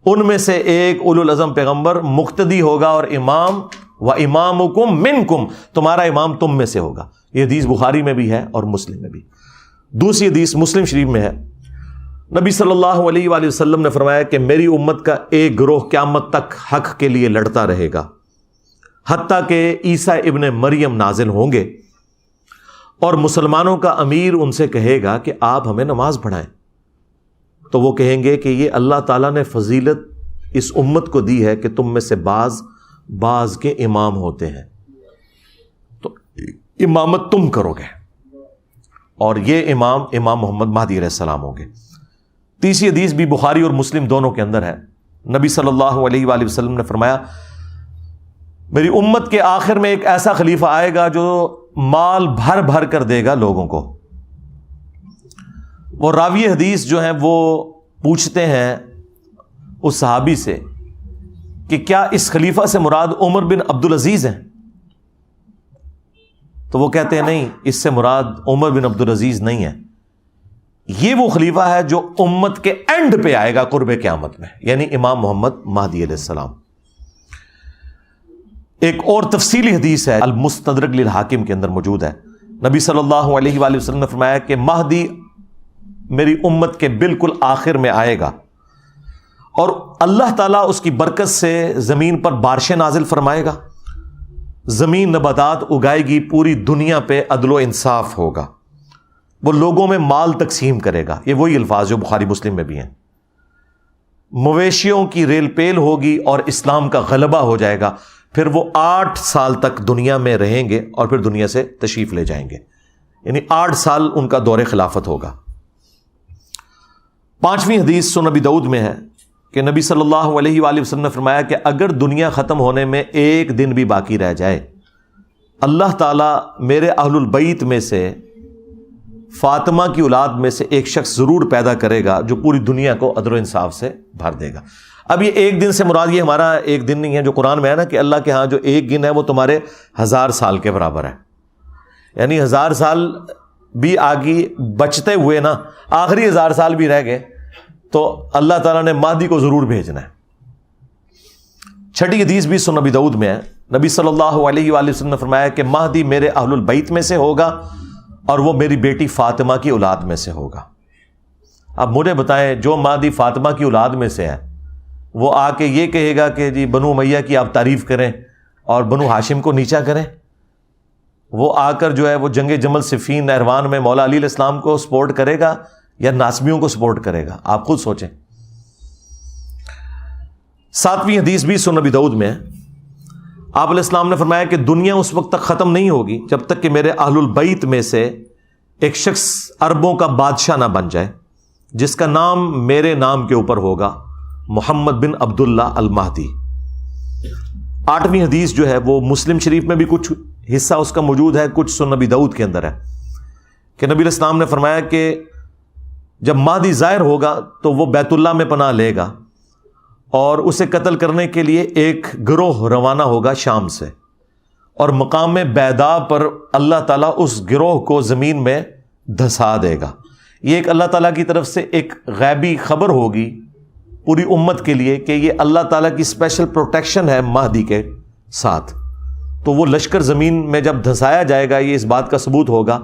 Speaker 1: ان میں سے ایک اولو العزم پیغمبر مقتدی ہوگا اور امام، وَإِمَامُكُم مِّنكُم، تمہارا امام تم میں سے ہوگا۔ یہ حدیث بخاری میں بھی ہے اور مسلم میں بھی۔ دوسری حدیث مسلم شریف میں ہے، نبی صلی اللہ علیہ وآلہ وسلم نے فرمایا کہ میری امت کا ایک گروہ قیامت تک حق کے لیے لڑتا رہے گا، حتیٰ کہ عیسیٰ ابن مریم نازل ہوں گے، اور مسلمانوں کا امیر ان سے کہے گا کہ آپ ہمیں نماز پڑھائیں، تو وہ کہیں گے کہ یہ اللہ تعالیٰ نے فضیلت اس امت کو دی ہے کہ تم میں سے بعض کے امام ہوتے ہیں، تو امامت تم کرو گے، اور یہ امام محمد مہدی علیہ السلام ہوں گے۔ تیسری حدیث بھی بخاری اور مسلم دونوں کے اندر ہے، نبی صلی اللہ علیہ وآلہ وسلم نے فرمایا میری امت کے آخر میں ایک ایسا خلیفہ آئے گا جو مال بھر بھر کر دے گا لوگوں کو۔ وہ راوی حدیث جو ہیں وہ پوچھتے ہیں اس صحابی سے کہ کیا اس خلیفہ سے مراد عمر بن عبدالعزیز ہیں؟ تو وہ کہتے ہیں نہیں، اس سے مراد عمر بن عبدالعزیز نہیں ہے، یہ وہ خلیفہ ہے جو امت کے اینڈ پہ آئے گا قرب قیامت میں، یعنی امام محمد مہدی علیہ السلام۔ ایک اور تفصیلی حدیث ہے المستدرک للحاکم کے اندر موجود ہے، نبی صلی اللہ علیہ وآلہ وسلم نے فرمایا کہ مہدی میری امت کے بالکل آخر میں آئے گا، اور اللہ تعالیٰ اس کی برکت سے زمین پر بارشیں نازل فرمائے گا، زمین نباتات اگائے گی، پوری دنیا پہ عدل و انصاف ہوگا، وہ لوگوں میں مال تقسیم کرے گا، یہ وہی الفاظ جو بخاری مسلم میں بھی ہیں، مویشیوں کی ریل پیل ہوگی اور اسلام کا غلبہ ہو جائے گا، پھر وہ 8 سال تک دنیا میں رہیں گے اور پھر دنیا سے تشریف لے جائیں گے، یعنی 8 سال ان کا دور خلافت ہوگا۔ 5ویں حدیث سنن نبی داؤد میں ہے کہ نبی صلی اللہ علیہ وآلہ وسلم نے فرمایا کہ اگر دنیا ختم ہونے میں ایک دن بھی باقی رہ جائے، اللہ تعالیٰ میرے اہل البیت میں سے فاطمہ کی اولاد میں سے ایک شخص ضرور پیدا کرے گا جو پوری دنیا کو عدل و انصاف سے بھر دے گا۔ اب یہ ایک دن سے مراد یہ ہمارا ایک دن نہیں ہے جو قرآن میں ہے نا کہ اللہ کے ہاں جو ایک دن ہے وہ تمہارے 1000 سال کے برابر ہے، یعنی 1000 سال بھی آگے بچتے ہوئے نا آخری 1000 سال بھی رہ گئے تو اللہ تعالیٰ نے مہدی کو ضرور بھیجنا ہے۔ 6ٹھی حدیث بھی سنن نبی داؤد میں ہے، نبی صلی اللہ علیہ وآلہ وسلم نے فرمایا کہ مہدی میرے اہل البیت میں سے ہوگا اور وہ میری بیٹی فاطمہ کی اولاد میں سے ہوگا۔ اب مجھے بتائیں، جو مہدی فاطمہ کی اولاد میں سے ہے وہ آ کے یہ کہے گا کہ جی بنو امیہ کی آپ تعریف کریں اور بنو ہاشم کو نیچا کریں؟ وہ آ کر جو ہے وہ جنگ جمل صفین نہروان میں مولا علی علیہ السلام کو سپورٹ کرے گا یا ناسبیوں کو سپورٹ کرے گا؟ آپ خود سوچیں۔ 7ویں حدیث بھی سنن نبی داؤد میں ہے، آپ علیہ السلام نے فرمایا کہ دنیا اس وقت تک ختم نہیں ہوگی جب تک کہ میرے اہل البیت میں سے ایک شخص عربوں کا بادشاہ نہ بن جائے جس کا نام میرے نام کے اوپر ہوگا، محمد بن عبداللہ المہدی۔ 8ویں حدیث جو ہے وہ مسلم شریف میں بھی کچھ حصہ اس کا موجود ہے، کچھ سنن نبی داؤد کے اندر ہے کہ نبی علیہ السلام نے فرمایا کہ جب مہدی ظاہر ہوگا تو وہ بیت اللہ میں پناہ لے گا اور اسے قتل کرنے کے لیے ایک گروہ روانہ ہوگا شام سے، اور مقام بیدا پر اللہ تعالیٰ اس گروہ کو زمین میں دھسا دے گا۔ یہ ایک اللہ تعالیٰ کی طرف سے ایک غیبی خبر ہوگی پوری امت کے لیے کہ یہ اللہ تعالیٰ کی اسپیشل پروٹیکشن ہے مہدی کے ساتھ۔ تو وہ لشکر زمین میں جب دھسایا جائے گا، یہ اس بات کا ثبوت ہوگا،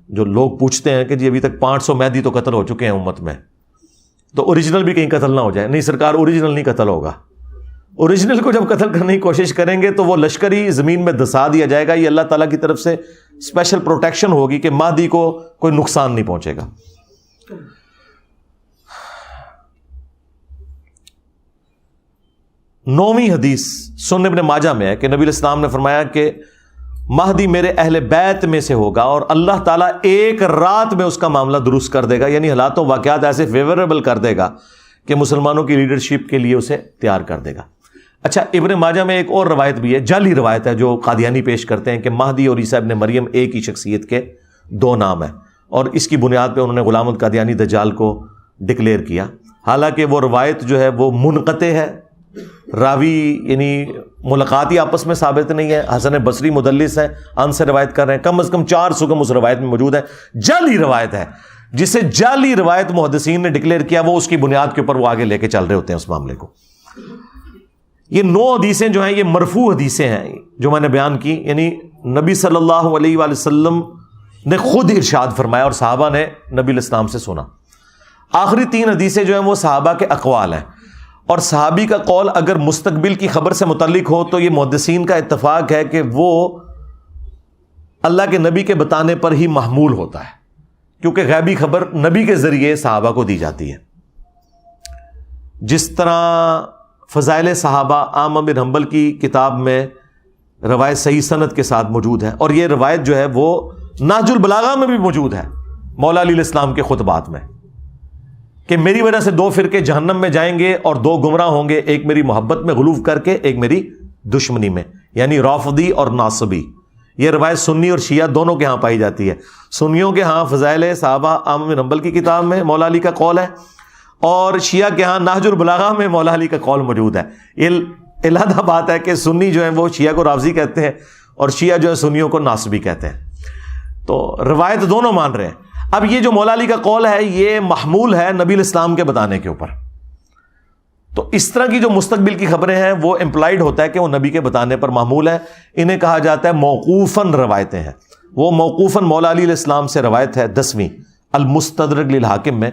Speaker 1: جو لوگ پوچھتے ہیں کہ جی ابھی تک 500 مہدی تو قتل ہو چکے ہیں امت میں، تو اوریجنل بھی کہیں قتل نہ ہو جائے۔ نہیں سرکار، اوریجنل نہیں قتل ہوگا، اوریجنل کو جب قتل کرنے کی کوشش کریں گے تو وہ لشکر ہی زمین میں دھسا دیا جائے گا۔ یہ اللہ تعالیٰ کی طرف سے اسپیشل پروٹیکشن ہوگی کہ مہدی کو کوئی نقصان نہیں پہنچے گا۔ نویں حدیث سنن ابن ماجہ میں ہے کہ نبی علیہ السلام نے فرمایا کہ مہدی میرے اہل بیت میں سے ہوگا اور اللہ تعالیٰ ایک رات میں اس کا معاملہ درست کر دے گا، یعنی حالات و واقعات ایسے فیوریبل کر دے گا کہ مسلمانوں کی لیڈرشپ کے لیے اسے تیار کر دے گا۔ اچھا، ابن ماجہ میں ایک اور روایت بھی ہے، جعلی روایت ہے، جو قادیانی پیش کرتے ہیں کہ مہدی اور عیسیٰ ابن مریم ایک ہی شخصیت کے 2 نام ہیں، اور اس کی بنیاد پہ انہوں نے غلام القادیانی دجال کو ڈکلیئر کیا۔ حالانکہ وہ روایت جو ہے وہ منقطع ہے، راوی یعنی ملاقات ہی آپس میں ثابت نہیں ہے، حسن بصری مدلس ہیں، ان سے روایت کر رہے ہیں، کم از کم 4 سکم اس روایت میں موجود ہے، جعلی روایت ہے، جسے جعلی روایت محدثین نے ڈکلیئر کیا، وہ اس کی بنیاد کے اوپر وہ آگے لے کے چل رہے ہوتے ہیں اس معاملے کو۔ یہ 9 حدیثیں جو ہیں یہ مرفوع حدیثیں ہیں جو میں نے بیان کی، یعنی نبی صلی اللہ علیہ وآلہ وسلم نے خود ارشاد فرمایا اور صحابہ نے نبی علیہ السلام سے سنا۔ آخری 3 حدیثیں جو ہیں وہ صحابہ کے اقوال ہیں، اور صحابی کا قول اگر مستقبل کی خبر سے متعلق ہو تو یہ محدثین کا اتفاق ہے کہ وہ اللہ کے نبی کے بتانے پر ہی محمول ہوتا ہے، کیونکہ غیبی خبر نبی کے ذریعے صحابہ کو دی جاتی ہے۔ جس طرح فضائل صحابہ احمد بن حنبل کی کتاب میں روایت صحیح سند کے ساتھ موجود ہے، اور یہ روایت جو ہے وہ نہج البلاغہ میں بھی موجود ہے، مولا علیہ السلام کے خطبات میں، کہ میری وجہ سے 2 فرقے جہنم میں جائیں گے اور 2 گمراہ ہوں گے، ایک میری محبت میں غلوف کر کے، ایک میری دشمنی میں، یعنی رافضی اور ناصبی۔ یہ روایت سنی اور شیعہ دونوں کے ہاں پائی جاتی ہے۔ سنیوں کے ہاں فضائل صحابہ احمد بن حنبل کی کتاب میں مولا علی کا قول ہے، اور شیعہ کے ہاں نہج البلاغہ میں مولا علی کا قول موجود ہے۔ یہ علیحدہ بات ہے کہ سنی جو ہیں وہ شیعہ کو رافضی کہتے ہیں، اور شیعہ جو ہے سنیوں کو ناصبی کہتے ہیں۔ تو روایت دونوں مان رہے ہیں۔ اب یہ جو مولا علی کا قول ہے یہ محمول ہے نبی الاسلام کے بتانے کے اوپر، تو اس طرح کی جو مستقبل کی خبریں ہیں وہ امپلائڈ ہوتا ہے کہ وہ نبی کے بتانے پر محمول ہے۔ انہیں کہا جاتا ہے موقوفاً روایتیں ہیں۔ وہ موقوفاً مولا علی علیہ السلام سے روایت ہے 10ویں المستدرک للحاکم میں،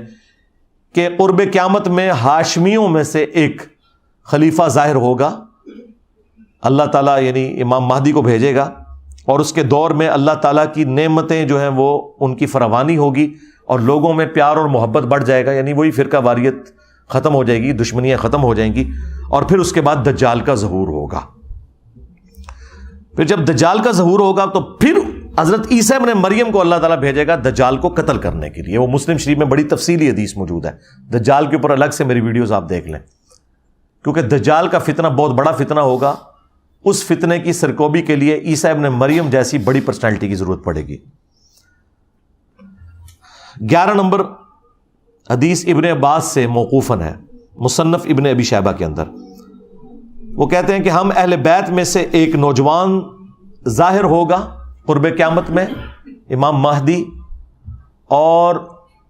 Speaker 1: کہ قرب قیامت میں ہاشمیوں میں سے ایک خلیفہ ظاہر ہوگا، اللہ تعالیٰ یعنی امام مہدی کو بھیجے گا، اور اس کے دور میں اللہ تعالیٰ کی نعمتیں جو ہیں وہ ان کی فراوانی ہوگی، اور لوگوں میں پیار اور محبت بڑھ جائے گا، یعنی وہی فرقہ واریت ختم ہو جائے گی، دشمنیاں ختم ہو جائیں گی، اور پھر اس کے بعد دجال کا ظہور ہوگا۔ پھر جب دجال کا ظہور ہوگا تو پھر حضرت عیسیٰ ابن مریم کو اللہ تعالیٰ بھیجے گا دجال کو قتل کرنے کے لیے۔ وہ مسلم شریف میں بڑی تفصیلی حدیث موجود ہے، دجال کے اوپر الگ سے میری ویڈیوز آپ دیکھ لیں، کیونکہ دجال کا فتنہ بہت بڑا فتنہ ہوگا۔ اس فتنے کی سرکوبی کے لیے عیسیٰ ابن مریم جیسی بڑی پرسنالٹی کی ضرورت پڑے گی۔ 11 نمبر حدیث ابن عباس سے موقوفاً ہے، مصنف ابن ابی شیبہ کے اندر۔ وہ کہتے ہیں کہ ہم اہل بیت میں سے ایک نوجوان ظاہر ہوگا قرب قیامت میں، امام مہدی، اور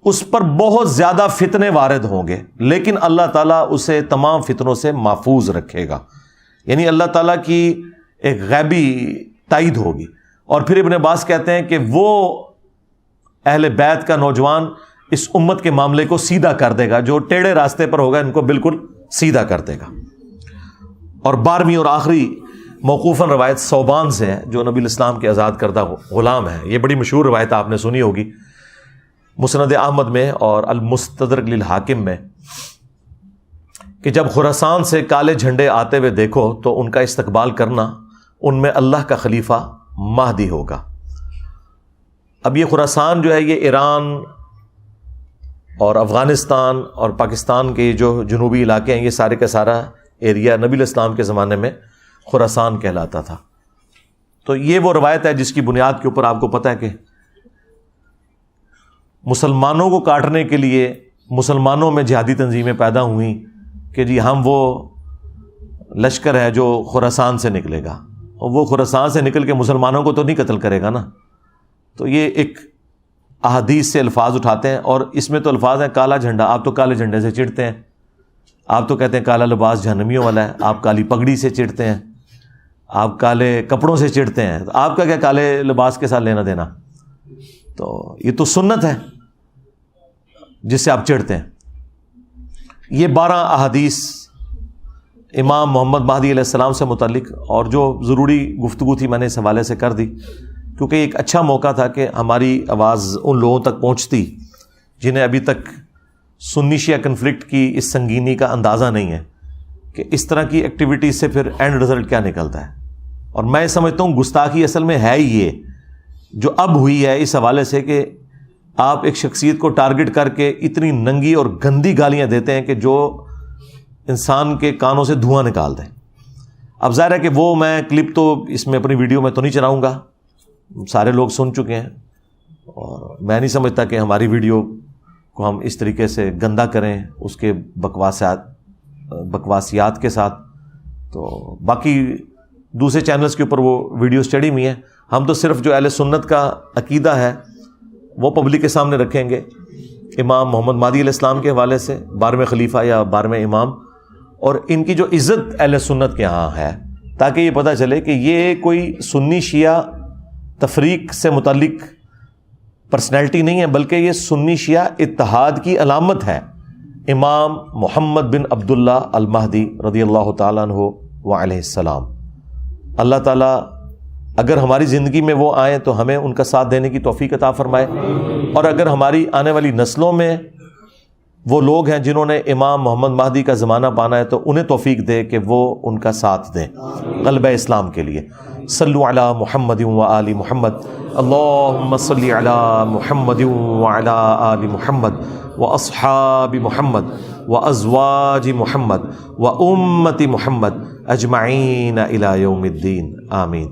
Speaker 1: اس پر بہت زیادہ فتنے وارد ہوں گے، لیکن اللہ تعالیٰ اسے تمام فتنوں سے محفوظ رکھے گا، یعنی اللہ تعالیٰ کی ایک غیبی تائید ہوگی۔ اور پھر ابن عباس کہتے ہیں کہ وہ اہل بیت کا نوجوان اس امت کے معاملے کو سیدھا کر دے گا، جو ٹیڑھے راستے پر ہوگا ان کو بالکل سیدھا کر دے گا۔ اور 12ویں اور آخری موقوفاً روایت ثوبان سے ہے، جو نبی الاسلام کے آزاد کردہ غلام ہے۔ یہ بڑی مشہور روایت آپ نے سنی ہوگی، مسند احمد میں اور المستدرک للحاکم میں، کہ جب خراسان سے کالے جھنڈے آتے ہوئے دیکھو تو ان کا استقبال کرنا، ان میں اللہ کا خلیفہ مہدی ہوگا۔ اب یہ خراسان جو ہے یہ ایران اور افغانستان اور پاکستان کے جو جنوبی علاقے ہیں، یہ سارے کا سارا ایریا نبی الاسلام کے زمانے میں خراسان کہلاتا تھا۔ تو یہ وہ روایت ہے جس کی بنیاد کے اوپر آپ کو پتہ ہے کہ مسلمانوں کو کاٹنے کے لیے مسلمانوں میں جہادی تنظیمیں پیدا ہوئیں کہ جی ہم وہ لشکر ہے جو خراسان سے نکلے گا، اور وہ خراسان سے نکل کے مسلمانوں کو تو نہیں قتل کرے گا نا۔ تو یہ ایک احادیث سے الفاظ اٹھاتے ہیں، اور اس میں تو الفاظ ہیں کالا جھنڈا، آپ تو کالے جھنڈے سے چڑھتے ہیں، آپ تو کہتے ہیں کالا لباس جہنمیوں والا ہے، آپ کالی پگڑی سے چڑھتے ہیں، آپ کالے کپڑوں سے چڑھتے ہیں، تو آپ کا کیا کالے لباس کے ساتھ لینا دینا؟ تو یہ تو سنت ہے جس سے آپ چڑھتے ہیں۔ یہ 12 احادیث امام محمد مہدی علیہ السلام سے متعلق، اور جو ضروری گفتگو تھی میں نے اس حوالے سے کر دی، کیونکہ ایک اچھا موقع تھا کہ ہماری آواز ان لوگوں تک پہنچتی جنہیں ابھی تک سنی شیعہ کنفلکٹ کی اس سنگینی کا اندازہ نہیں ہے، کہ اس طرح کی ایکٹیویٹی سے پھر اینڈ رزلٹ کیا نکلتا ہے۔ اور میں سمجھتا ہوں گستاخی اصل میں ہے ہی یہ جو اب ہوئی ہے، اس حوالے سے کہ آپ ایک شخصیت کو ٹارگٹ کر کے اتنی ننگی اور گندی گالیاں دیتے ہیں کہ جو انسان کے کانوں سے دھواں نکال دیں۔ اب ظاہر ہے کہ وہ میں کلپ تو اس میں اپنی ویڈیو میں تو نہیں چلاؤں گا، سارے لوگ سن چکے ہیں، اور میں نہیں سمجھتا کہ ہماری ویڈیو کو ہم اس طریقے سے گندا کریں اس کے بکواسیات کے ساتھ۔ تو باقی دوسرے چینلز کے اوپر وہ ویڈیوز چڑھی ہوئی ہیں، ہم تو صرف جو اہل سنت کا عقیدہ ہے وہ پبلک کے سامنے رکھیں گے، امام محمد مہدی علیہ السلام کے حوالے سے، 12ویں خلیفہ یا 12ویں امام، اور ان کی جو عزت اہل سنت کے ہاں ہے، تاکہ یہ پتہ چلے کہ یہ کوئی سنی شیعہ تفریق سے متعلق پرسنالٹی نہیں ہے، بلکہ یہ سنی شیعہ اتحاد کی علامت ہے۔ امام محمد بن عبداللہ المہدی رضی اللہ تعالیٰ عنہ وعلیہ السلام، اللہ تعالیٰ اگر ہماری زندگی میں وہ آئیں تو ہمیں ان کا ساتھ دینے کی توفیق عطا فرمائے، اور اگر ہماری آنے والی نسلوں میں وہ لوگ ہیں جنہوں نے امام محمد مہدی کا زمانہ پانا ہے تو انہیں توفیق دے کہ وہ ان کا ساتھ دیں غلبہ اسلام کے لیے۔ صلو علی محمد و آل محمد، اللہم صلی علی محمد و علی آل محمد و اصحاب محمد و ازواج محمد و امت محمد اجمعین الی یوم الدین، آمین۔